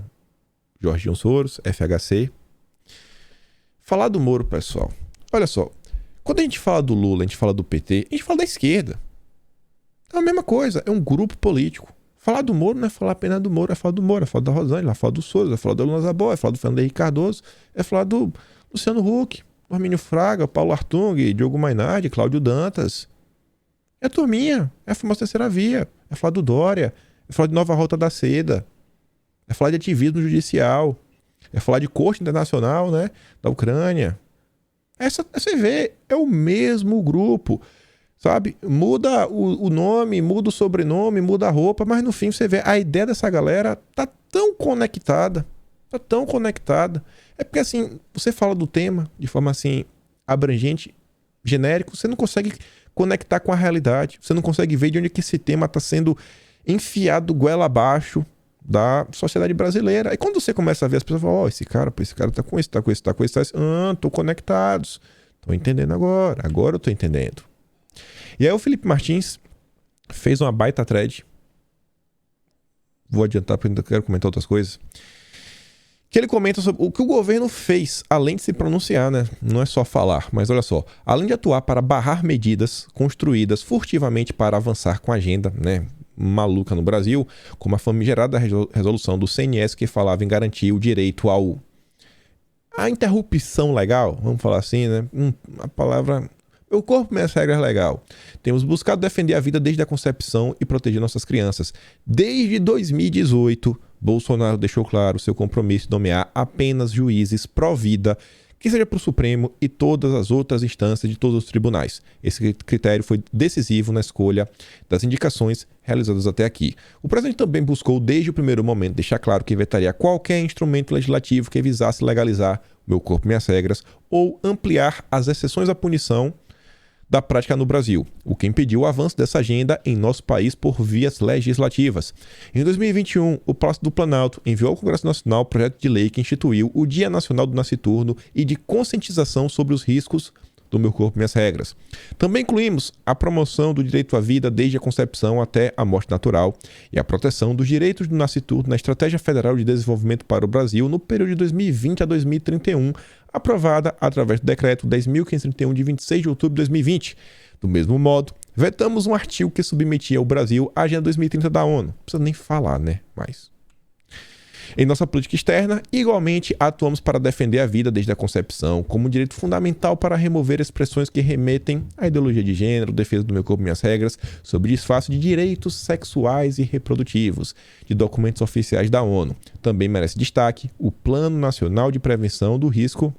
Jorginho Soros, FHC. Falar do Moro, pessoal. Olha só, quando a gente fala do Lula, a gente fala do PT, a gente fala da esquerda. É a mesma coisa, é um grupo político. Falar do Moro não é falar apenas do Moro, é falar do Moro, é falar da Rosângela, é falar do Soros, é falar da Ilona Zabor, é falar do Fernando Henrique Cardoso, é falar do Luciano Huck, Armínio Fraga, Paulo Artung, Diogo Mainardi, Cláudio Dantas. É a turminha, é a famosa terceira via, é falar do Dória, é falar de Nova Rota da Seda, é falar de ativismo judicial, é falar de corte internacional, né, da Ucrânia. Você vê, é o mesmo grupo, sabe? Muda o nome, muda o sobrenome, muda a roupa, mas no fim você vê, a ideia dessa galera tá tão conectada. É porque assim, você fala do tema de forma assim, abrangente, genérico, você não consegue conectar com a realidade, você não consegue ver de onde que esse tema tá sendo enfiado goela abaixo da sociedade brasileira. Aí quando você começa a ver as pessoas falam, ó, esse cara tá com isso, tá com isso, tô conectados, tô entendendo agora eu tô entendendo. E aí o Felipe Martins fez uma baita thread, vou adiantar porque ainda quero comentar outras coisas, que ele comenta sobre o que o governo fez, além de se pronunciar, né? Não é só falar, mas olha só, além de atuar para barrar medidas construídas furtivamente para avançar com a agenda, né, maluca no Brasil, como a famigerada resolução do CNS que falava em garantir o direito à interrupção legal, vamos falar assim, né? A palavra... Meu corpo, minhas regras legal. Temos buscado defender a vida desde a concepção e proteger nossas crianças. Desde 2018, Bolsonaro deixou claro seu compromisso de nomear apenas juízes pró-vida, que seja para o Supremo e todas as outras instâncias de todos os tribunais. Esse critério foi decisivo na escolha das indicações realizadas até aqui. O presidente também buscou, desde o primeiro momento, deixar claro que vetaria qualquer instrumento legislativo que visasse legalizar meu corpo, minhas regras, ou ampliar as exceções à punição da prática no Brasil, o que impediu o avanço dessa agenda em nosso país por vias legislativas. Em 2021, o Palácio do Planalto enviou ao Congresso Nacional o projeto de lei que instituiu o Dia Nacional do Nasciturno e de conscientização sobre os riscos do meu corpo, minhas regras. Também incluímos a promoção do direito à vida desde a concepção até a morte natural e a proteção dos direitos do nasciturno na Estratégia Federal de Desenvolvimento para o Brasil no período de 2020 a 2031, aprovada através do Decreto 10.531 de 26 de outubro de 2020. Do mesmo modo, vetamos um artigo que submetia o Brasil à Agenda 2030 da ONU. Não precisa nem falar, né? Mas... Em nossa política externa, igualmente atuamos para defender a vida desde a concepção, como um direito fundamental para remover expressões que remetem à ideologia de gênero, defesa do meu corpo e minhas regras, sob disfarce de direitos sexuais e reprodutivos, de documentos oficiais da ONU. Também merece destaque o Plano Nacional de Prevenção do Risco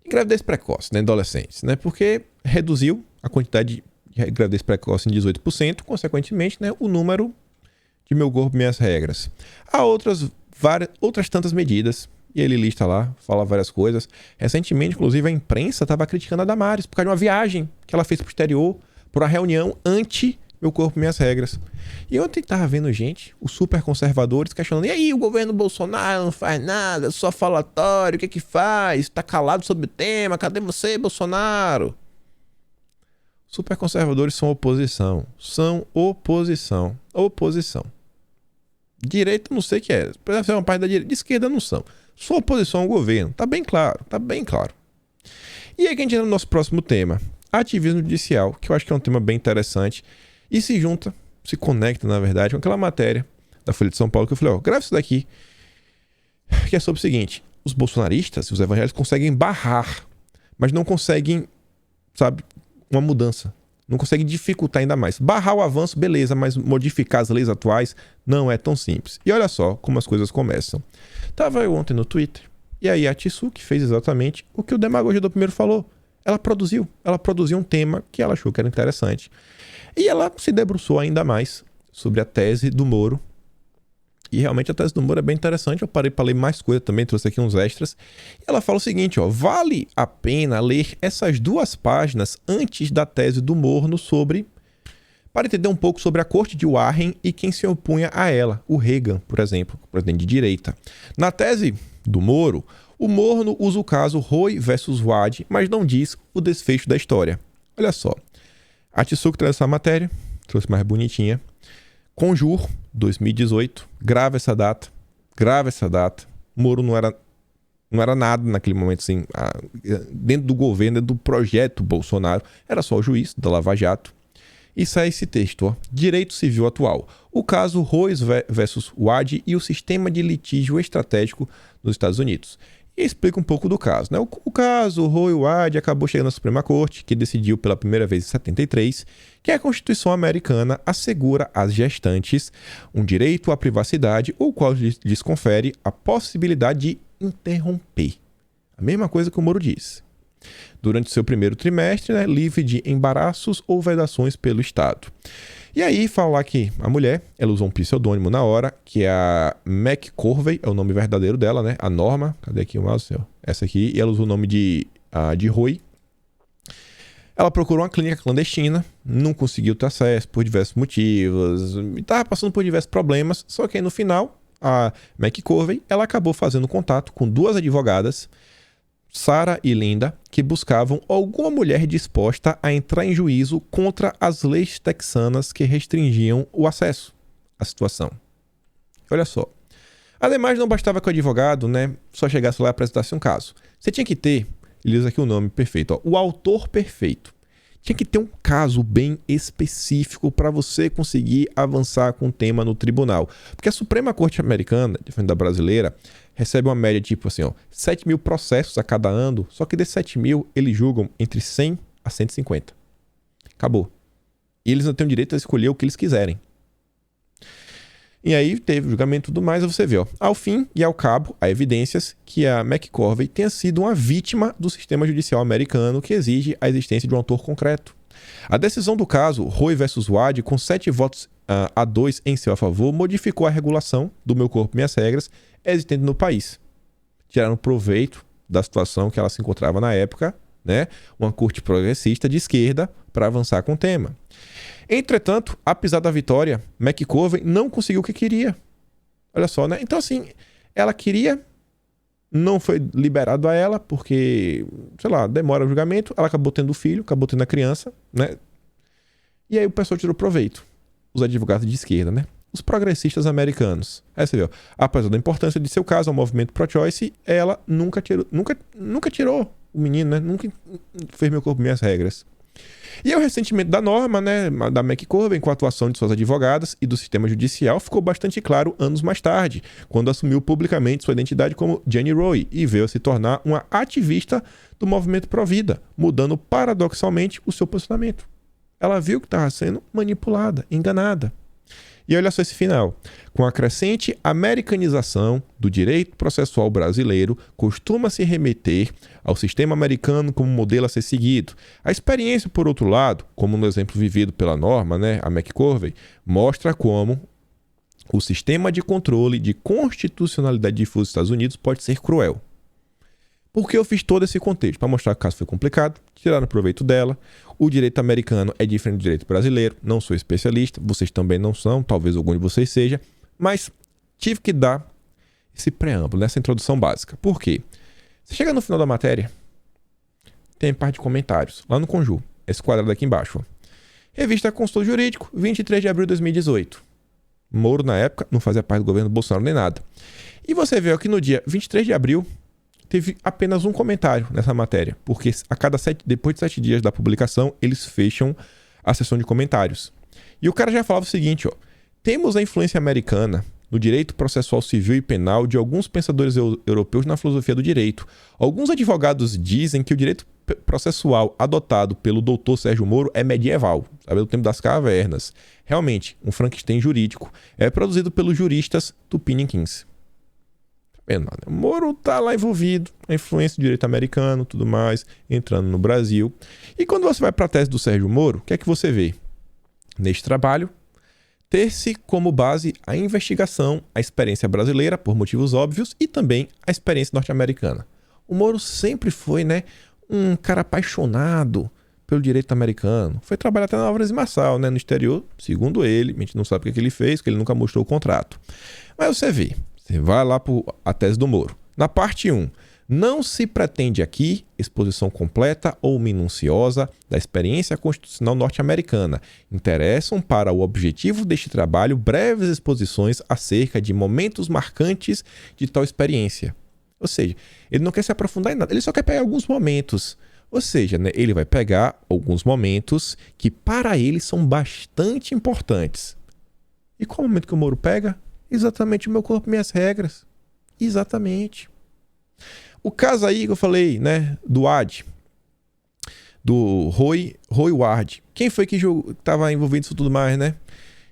de Gravidez Precoce, né, adolescentes, né, porque reduziu a quantidade de gravidez precoce em 18%, consequentemente, né, o número de meu corpo e minhas regras. Há outras tantas medidas, e ele lista lá, fala várias coisas. Recentemente, inclusive, a imprensa estava criticando a Damares por causa de uma viagem que ela fez para o exterior, por uma reunião anti meu corpo e minhas regras. E ontem estava vendo gente, os super conservadores, questionando: e aí, o governo Bolsonaro não faz nada, só falatório, o que que faz? Está calado sobre o tema, cadê você, Bolsonaro? Super conservadores são oposição. São oposição. Oposição. Direita não sei o que é. Pode ser uma parte da direita. De esquerda não são. São oposição ao governo. Tá bem claro. Tá bem claro. E aí que a gente entra no nosso próximo tema. Ativismo judicial, que eu acho que é um tema bem interessante. E se junta, se conecta, na verdade, com aquela matéria da Folha de São Paulo que eu falei, ó, grava isso daqui. Que é sobre o seguinte. Os bolsonaristas, os evangélicos conseguem barrar, mas não conseguem, sabe, uma mudança. Não consegue dificultar ainda mais. Barrar o avanço, beleza, mas modificar as leis atuais não é tão simples. E olha só como as coisas começam. Tava eu ontem no Twitter, e aí a Tsuki fez exatamente o que o Demagogia do Primeiro falou. Ela produziu um tema que ela achou que era interessante. E ela se debruçou ainda mais sobre a tese do Moro. E realmente a tese do Moro é bem interessante. Eu parei para ler mais coisa também, trouxe aqui uns extras. E ela fala o seguinte, ó, vale a pena ler essas 2 páginas antes da tese do Moro para entender um pouco sobre a corte de Warren e quem se opunha a ela, o Reagan, por exemplo, presidente de direita. Na tese do Moro, o Moro usa o caso Roe versus Wade, mas não diz o desfecho da história. Olha só, a Tsuki traz essa matéria, trouxe mais bonitinha. Conjur, 2018, grava essa data. Moro não era nada naquele momento, assim, dentro do governo, dentro do projeto Bolsonaro, era só o juiz da Lava Jato. E sai esse texto, ó, Direito Civil Atual. O caso Roe versus Wade e o sistema de litígio estratégico nos Estados Unidos. E explica um pouco do caso, né? O caso Roe Wade acabou chegando à Suprema Corte, que decidiu pela primeira vez em 73 que a Constituição americana assegura às gestantes um direito à privacidade, o qual lhes confere a possibilidade de interromper. A mesma coisa que o Moro disse. Durante seu primeiro trimestre, né, livre de embaraços ou vedações pelo Estado. E aí, falar que a mulher, ela usou um pseudônimo na hora, que é a McCorvey, é o nome verdadeiro dela, né? A Norma, cadê aqui o mouse? Essa aqui, e ela usou o nome de Roy. Ela procurou uma clínica clandestina, não conseguiu ter acesso por diversos motivos, estava passando por diversos problemas, só que aí no final, a McCorvey, ela acabou fazendo contato com 2 advogadas, Sarah e Linda, que buscavam alguma mulher disposta a entrar em juízo contra as leis texanas que restringiam o acesso à situação. Olha só. Ademais, não bastava que o advogado, né, só chegasse lá e apresentasse um caso. Você tinha que ter, ele usa aqui o nome perfeito, ó, o autor perfeito. Tinha que ter um caso bem específico para você conseguir avançar com o tema no tribunal. Porque a Suprema Corte Americana, diferente da brasileira, recebe uma média tipo assim, ó, 7 mil processos a cada ano, só que desses 7 mil eles julgam entre 100 a 150. Acabou. E eles não têm o direito a escolher o que eles quiserem. E aí teve o julgamento e tudo mais, e você vê, ó, ao fim e ao cabo, há evidências que a McCorvey tenha sido uma vítima do sistema judicial americano que exige a existência de um autor concreto. A decisão do caso Roe versus Wade, com 7 votos a 2 em seu favor, modificou a regulação do meu corpo e minhas regras existente no país. Tiraram proveito da situação que ela se encontrava na época, né? Uma corte progressista de esquerda para avançar com o tema. Entretanto, apesar da vitória, McCorvey não conseguiu o que queria. Olha só, né? Então, assim, ela queria, não foi liberado a ela, porque, sei lá, demora o julgamento, ela acabou tendo o filho, acabou tendo a criança, né? E aí o pessoal tirou proveito. Os advogados de esquerda, né? Os progressistas americanos. Aí você viu, apesar da importância de seu caso ao movimento pro-choice, ela nunca tirou o menino, né? Nunca fez meu corpo, minhas regras. E o ressentimento da norma, né, da McCorvey, com a atuação de suas advogadas e do sistema judicial, ficou bastante claro anos mais tarde, quando assumiu publicamente sua identidade como Jane Roe e veio a se tornar uma ativista do movimento pró-vida, mudando paradoxalmente o seu posicionamento. Ela viu que estava sendo manipulada, enganada. E olha só esse final. Com a crescente americanização do direito processual brasileiro, costuma-se remeter ao sistema americano como modelo a ser seguido. A experiência, por outro lado, como no exemplo vivido pela norma, né, a McCorvey, mostra como o sistema de controle de constitucionalidade difuso dos Estados Unidos pode ser cruel. Por que eu fiz todo esse contexto? Para mostrar que o caso foi complicado, tiraram proveito dela. O direito americano é diferente do direito brasileiro. Não sou especialista, vocês também não são, talvez algum de vocês seja. Mas tive que dar esse preâmbulo, essa introdução básica. Por quê? Você chega no final da matéria, tem parte de comentários, lá no Conju. Esse quadrado aqui embaixo. Ó. Revista Consultor Jurídico, 23 de abril de 2018. Moro, na época, não fazia parte do governo Bolsonaro nem nada. E você vê aqui no dia 23 de abril, teve apenas um comentário nessa matéria, porque depois de 7 dias da publicação, eles fecham a sessão de comentários. E o cara já falava o seguinte, ó, temos a influência americana no direito processual civil e penal de alguns pensadores europeus na filosofia do direito. Alguns advogados dizem que o direito processual adotado pelo doutor Sérgio Moro é medieval, sabe, do tempo das cavernas. Realmente, um Frankenstein jurídico. É produzido pelos juristas tupiniquins. O Moro tá lá envolvido, a influência do direito americano, tudo mais, entrando no Brasil. E quando você vai para a tese do Sérgio Moro, o que é que você vê? Neste trabalho, ter-se como base a investigação, a experiência brasileira, por motivos óbvios, e também a experiência norte-americana. O Moro sempre foi, né, um cara apaixonado pelo direito americano. Foi trabalhar até na Álvares e Marçal, né, no exterior, segundo ele. A gente não sabe o que ele fez, porque ele nunca mostrou o contrato. Mas você vê. Você vai lá para a tese do Moro. Na parte 1, não se pretende aqui exposição completa ou minuciosa da experiência constitucional norte-americana. Interessam para o objetivo deste trabalho breves exposições acerca de momentos marcantes de tal experiência. Ou seja, ele não quer se aprofundar em nada, ele só quer pegar alguns momentos. Ou seja, né, ele vai pegar alguns momentos que para ele são bastante importantes. E qual momento que o Moro pega? Exatamente o meu corpo, minhas regras. Exatamente. O caso aí que eu falei, né, do Wade, do Roy Wade. Quem foi que estava envolvido nisso tudo mais, né?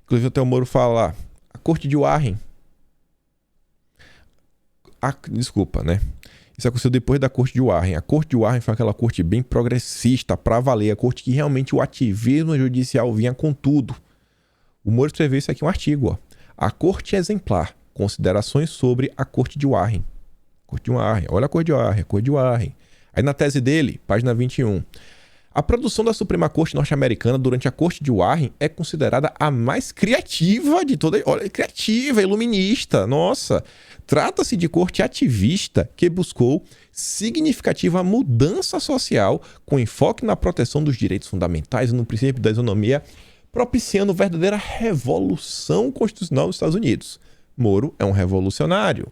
Inclusive até o Moro fala lá, a corte de Warren. Desculpa, né? Isso aconteceu depois da corte de Warren. A corte de Warren foi aquela corte bem progressista, pra valer. A corte que realmente o ativismo judicial vinha com tudo. O Moro escreveu isso aqui, um artigo, ó. A Corte Exemplar. Considerações sobre a Corte de Warren. Corte de Warren. Olha a Corte de Warren. A Corte de Warren. Aí na tese dele, página 21. A produção da Suprema Corte norte-americana durante a Corte de Warren é considerada a mais criativa de toda... Olha, criativa, iluminista. Nossa! Trata-se de corte ativista que buscou significativa mudança social com enfoque na proteção dos direitos fundamentais e no princípio da isonomia, propiciando verdadeira revolução constitucional nos Estados Unidos. Moro é um revolucionário.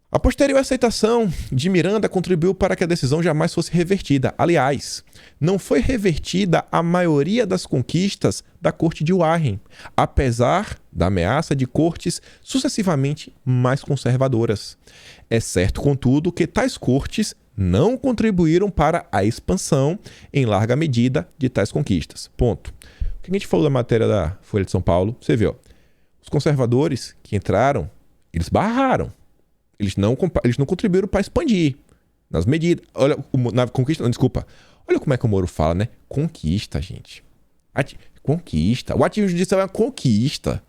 A posterior aceitação de Miranda contribuiu para que a decisão jamais fosse revertida. Aliás, não foi revertida a maioria das conquistas da Corte de Warren, apesar da ameaça de cortes sucessivamente mais conservadoras. É certo, contudo, que tais cortes não contribuíram para a expansão, em larga medida, de tais conquistas. Ponto. O que a gente falou da matéria da Folha de São Paulo, você vê, ó, os conservadores que entraram, eles barraram. Eles não contribuíram para expandir nas medidas. Olha, na conquista, não, desculpa. Olha como é que o Moro fala, né? Conquista, gente. Conquista. O ativismo judicial é uma conquista.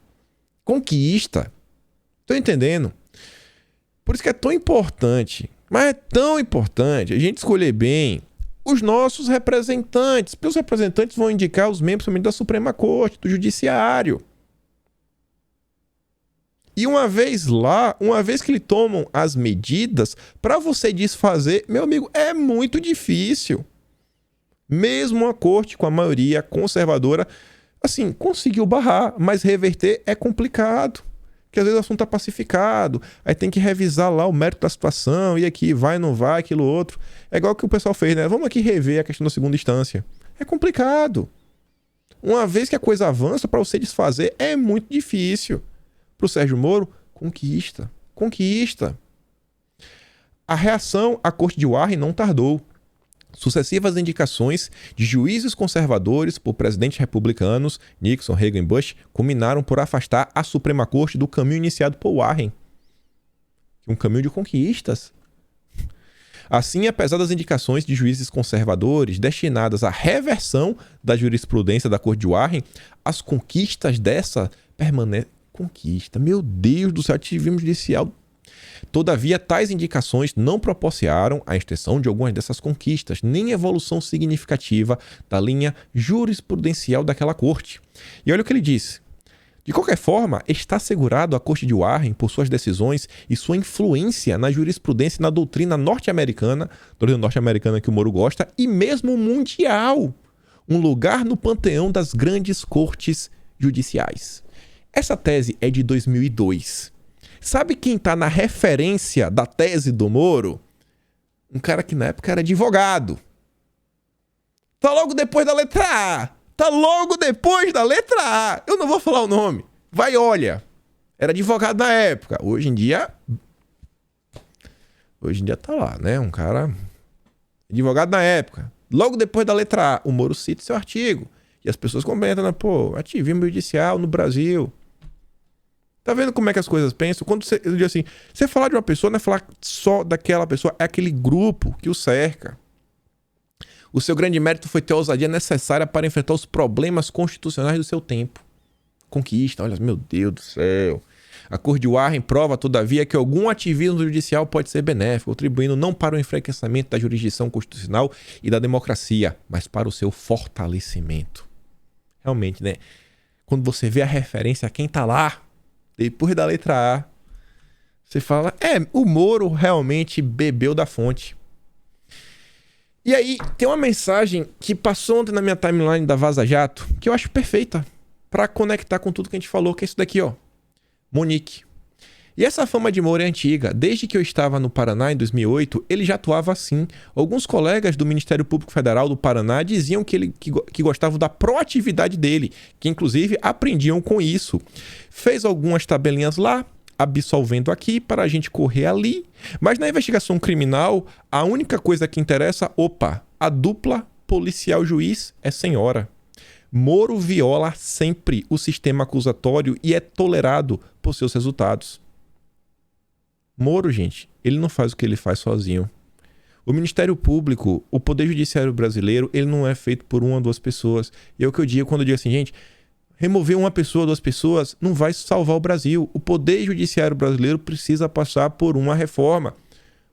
Conquista. Tô entendendo? Por isso que é tão importante, mas é tão importante a gente escolher bem os nossos representantes. Porque os representantes vão indicar os membros também da Suprema Corte, do Judiciário. E uma vez que eles tomam as medidas, para você desfazer, meu amigo, é muito difícil. Mesmo uma corte com a maioria conservadora, assim, conseguiu barrar, mas reverter é complicado. Porque às vezes o assunto está pacificado, aí tem que revisar lá o mérito da situação, e aqui vai, não vai, aquilo outro. É igual que o pessoal fez, né? Vamos aqui rever a questão da segunda instância. É complicado. Uma vez que a coisa avança, para você desfazer é muito difícil. Para o Sérgio Moro, conquista. Conquista. A reação à corte de Warren não tardou. Sucessivas indicações de juízes conservadores por presidentes republicanos, Nixon, Reagan e Bush, culminaram por afastar a Suprema Corte do caminho iniciado por Warren. Um caminho de conquistas. Assim, apesar das indicações de juízes conservadores destinadas à reversão da jurisprudência da Corte de Warren, as conquistas dessa permanecem. Conquista. Meu Deus do céu, ativismo judicial. Todavia, tais indicações não proporcionaram a extensão de algumas dessas conquistas, nem evolução significativa da linha jurisprudencial daquela corte. E olha o que ele disse. De qualquer forma, está assegurado à Corte de Warren por suas decisões e sua influência na jurisprudência e na doutrina norte-americana que o Moro gosta, e mesmo mundial, um lugar no panteão das grandes cortes judiciais. Essa tese é de 2002. Sabe quem está na referência da tese do Moro? Um cara que na época era advogado. Tá logo depois da letra A. Tá logo depois da letra A. Eu não vou falar o nome. Vai, olha. Era advogado na época. Hoje em dia tá lá, né? Um cara advogado na época. Logo depois da letra A, o Moro cita seu artigo. E as pessoas comentam, né? Pô, ativismo judicial no Brasil. Tá vendo como é que as coisas pensam? Quando você diz assim, você falar de uma pessoa não é falar só daquela pessoa, é aquele grupo que o cerca. O seu grande mérito foi ter a ousadia necessária para enfrentar os problemas constitucionais do seu tempo. Conquista, olha, meu Deus do céu. A Corte de Warren prova, todavia, que algum ativismo judicial pode ser benéfico, contribuindo não para o enfraquecimento da jurisdição constitucional e da democracia, mas para o seu fortalecimento. Realmente, né? Quando você vê a referência a quem tá lá, depois da letra A, você fala, o Moro realmente bebeu da fonte. E aí, tem uma mensagem que passou ontem na minha timeline da Vaza Jato, que eu acho perfeita para conectar com tudo que a gente falou, que é isso daqui, ó. Monique. E essa fama de Moro é antiga. Desde que eu estava no Paraná, em 2008, ele já atuava assim. Alguns colegas do Ministério Público Federal do Paraná diziam que gostavam da proatividade dele, que inclusive aprendiam com isso. Fez algumas tabelinhas lá, absolvendo aqui, para a gente correr ali. Mas na investigação criminal, a única coisa que interessa, a dupla policial-juiz é senhora. Moro viola sempre o sistema acusatório e é tolerado por seus resultados. Moro, gente, ele não faz o que ele faz sozinho. O Ministério Público, o Poder Judiciário brasileiro, ele não é feito por uma ou duas pessoas. E é o que eu digo quando eu digo assim, gente, remover uma pessoa, duas pessoas, não vai salvar o Brasil. O Poder Judiciário brasileiro precisa passar por uma reforma.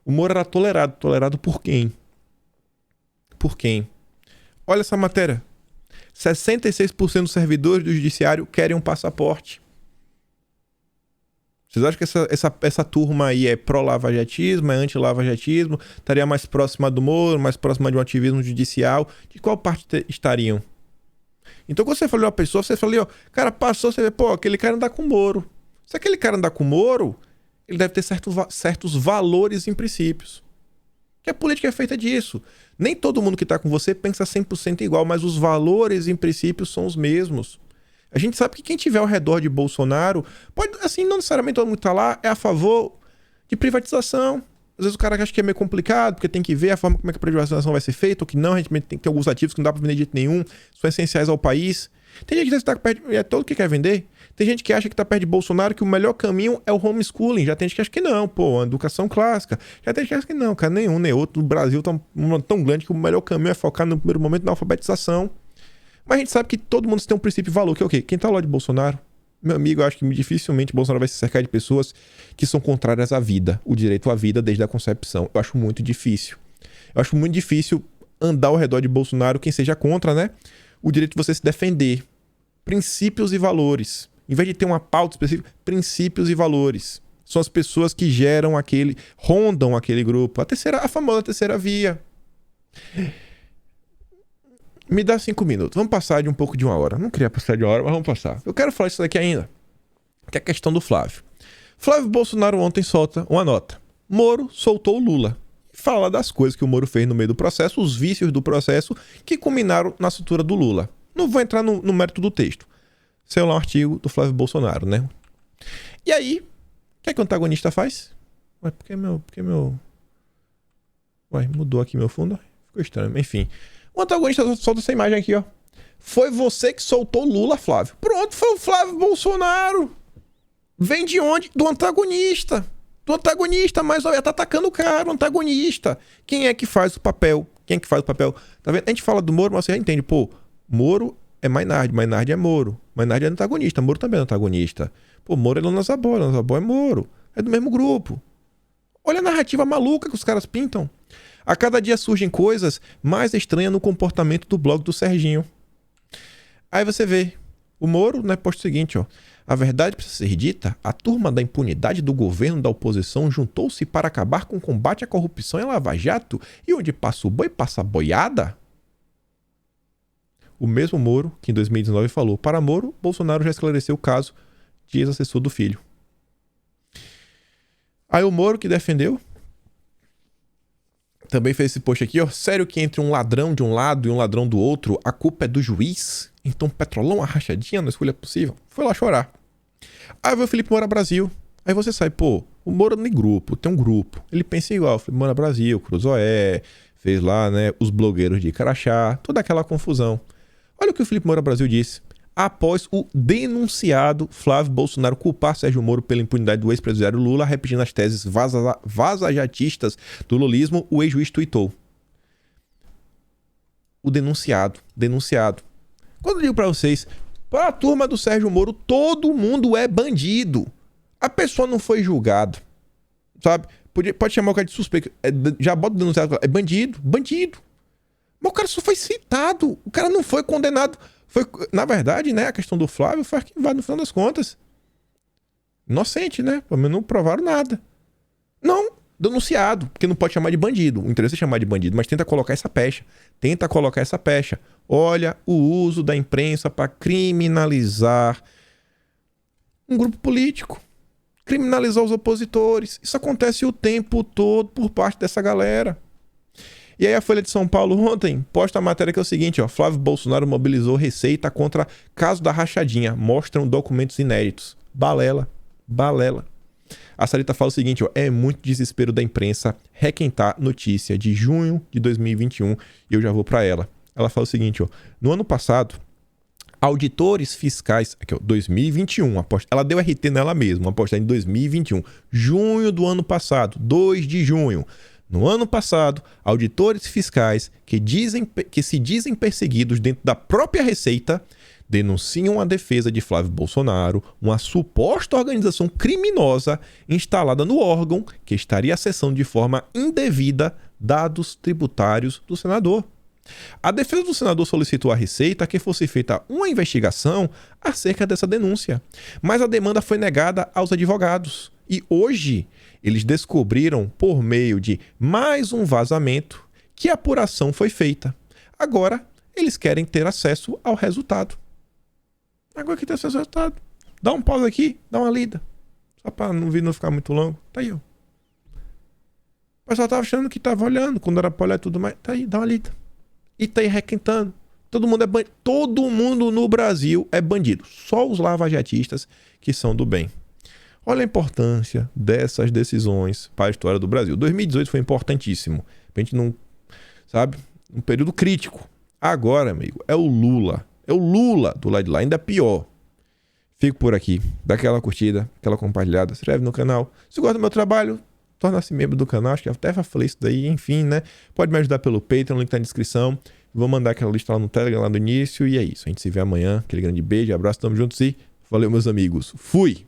O Moro era tolerado. Tolerado por quem? Por quem? Olha essa matéria. 66% dos servidores do Judiciário querem um passaporte. Vocês acham que essa turma aí é pró-lavajatismo, é anti-lavajatismo? Estaria mais próxima do Moro, mais próxima de um ativismo judicial? De qual parte estariam? Então, quando você falou uma pessoa, você falou, cara, passou, você vê, aquele cara anda com o Moro. Se aquele cara andar com o Moro, ele deve ter certos valores e princípios. Que a política é feita disso. Nem todo mundo que está com você pensa 100% igual, mas os valores e princípios são os mesmos. A gente sabe que quem tiver ao redor de Bolsonaro, pode, assim, não necessariamente todo mundo que tá lá é a favor de privatização. Às vezes o cara acha que é meio complicado, porque tem que ver a forma como é que a privatização vai ser feita, ou que não, a gente tem que ter alguns ativos que não dá pra vender de jeito nenhum, são essenciais ao país. Tem gente que tá perto, todo que quer vender. Tem gente que acha que tá perto de Bolsonaro, que o melhor caminho é o homeschooling. Já tem gente que acha que não, a educação clássica. Já tem gente que acha que não, cara, nenhum nem outro. O Brasil tá tão grande que o melhor caminho é focar no primeiro momento na alfabetização. Mas a gente sabe que todo mundo tem um princípio e valor, que é o quê? Quem tá ao lado de Bolsonaro, meu amigo, eu acho que dificilmente Bolsonaro vai se cercar de pessoas que são contrárias à vida, o direito à vida desde a concepção. Eu acho muito difícil. Eu acho muito difícil andar ao redor de Bolsonaro quem seja contra, né? O direito de você se defender. Princípios e valores. Em vez de ter uma pauta específica, princípios e valores. São as pessoas que rondam aquele grupo. A famosa terceira via. Me dá 5 minutos. Vamos passar de um pouco de 1 hora. Não queria passar de 1 hora, mas vamos passar. Eu quero falar isso daqui ainda. Que é a questão do Flávio. Flávio Bolsonaro ontem solta uma nota. Moro soltou o Lula. fala das coisas que o Moro fez no meio do processo, os vícios do processo que culminaram na cintura do Lula. Não vou entrar no mérito do texto. Saiu lá um artigo do Flávio Bolsonaro, né? E aí, o que o antagonista faz? Ué, por que meu... Ué, mudou aqui meu fundo? Ficou estranho. Enfim, o antagonista solta essa imagem aqui, ó. Foi você que soltou Lula, Flávio. Pronto, foi o Flávio Bolsonaro. Vem de onde? Do antagonista. Do antagonista, mas olha, tá atacando o cara, o antagonista. Quem é que faz o papel? Quem é que faz o papel? Tá vendo? A gente fala do Moro, mas você já entende. Pô, Moro é Mainardi, Mainardi é Moro. Mainardi é antagonista, Moro também é antagonista. Pô, Moro é Lona Zabó é Moro. É do mesmo grupo. Olha a narrativa maluca que os caras pintam. A cada dia surgem coisas mais estranhas no comportamento do blog do Serginho. Aí você vê, o Moro, né, posta o seguinte, ó. A verdade precisa ser dita, a turma da impunidade do governo da oposição juntou-se para acabar com o combate à corrupção em Lava Jato e onde passa o boi, passa a boiada? O mesmo Moro que em 2019 falou, para Moro, Bolsonaro já esclareceu o caso de ex-assessor do filho. Aí o Moro que defendeu também fez esse post aqui, ó. Sério que entre um ladrão de um lado e um ladrão do outro, a culpa é do juiz? Então Petrolão, a rachadinha na escolha possível? Foi lá chorar. Aí veio o Felipe Moura Brasil. Aí você sai, pô, o Moura tem grupo, tem um grupo. Ele pensa igual, o Felipe Moura Brasil, Cruzoé, fez lá, né, os blogueiros de Crachá, toda aquela confusão. Olha o que o Felipe Moura Brasil disse. Após o denunciado Flávio Bolsonaro culpar Sérgio Moro pela impunidade do ex-presidiário Lula, repetindo as teses vazajatistas do lulismo, o ex-juiz tuitou. O denunciado. Quando eu digo pra vocês, para a turma do Sérgio Moro, todo mundo é bandido. A pessoa não foi julgada, sabe? Pode chamar o cara de suspeito. Já bota o denunciado, é bandido. Mas o cara só foi citado. O cara não foi condenado. Foi, na verdade, né, a questão do Flávio foi arquivada no final das contas. Inocente, né? Pelo menos não provaram nada. Não, denunciado, porque não pode chamar de bandido. O interesse é chamar de bandido, mas tenta colocar essa pecha. Olha o uso da imprensa para criminalizar um grupo político. Criminalizar os opositores. Isso acontece o tempo todo por parte dessa galera. E aí a Folha de São Paulo ontem posta a matéria que é o seguinte, ó. Flávio Bolsonaro mobilizou Receita contra caso da rachadinha. Mostram documentos inéditos. Balela. A Sarita fala o seguinte, ó. É muito desespero da imprensa requentar notícia de junho de 2021. E eu já vou para ela. Ela fala o seguinte, ó. No ano passado, auditores fiscais... Aqui, ó. 2021. Ela deu RT nela mesma. Apostar em 2021. Junho do ano passado. 2 de junho. No ano passado, auditores fiscais que se dizem perseguidos dentro da própria Receita denunciam a defesa de Flávio Bolsonaro, uma suposta organização criminosa instalada no órgão que estaria acessando de forma indevida dados tributários do senador. A defesa do senador solicitou à Receita que fosse feita uma investigação acerca dessa denúncia, mas a demanda foi negada aos advogados. E hoje eles descobriram, por meio de mais um vazamento, que a apuração foi feita. Agora, eles querem ter acesso ao resultado. Agora que tem acesso ao resultado. Dá um pause aqui, dá uma lida. Só para o vídeo não ficar muito longo. Tá aí, ó. O pessoal tava achando que tava olhando, quando era pra olhar tudo mais. Tá aí, dá uma lida. E tá aí requentando. Todo mundo é bandido. Todo mundo no Brasil é bandido. Só os lavajatistas que são do bem. Olha a importância dessas decisões para a história do Brasil. 2018 foi importantíssimo. A gente não... Sabe? Um período crítico. Agora, amigo, é o Lula. É o Lula do lado de lá. Ainda pior. Fico por aqui. Dá aquela curtida, aquela compartilhada. Se inscreve no canal. Se gosta do meu trabalho, torna-se membro do canal. Acho que até já falei isso daí. Enfim, né? Pode me ajudar pelo Patreon. O link tá na descrição. Vou mandar aquela lista lá no Telegram, lá no início. E é isso. A gente se vê amanhã. Aquele grande beijo, abraço. Tamo juntos e valeu, meus amigos. Fui!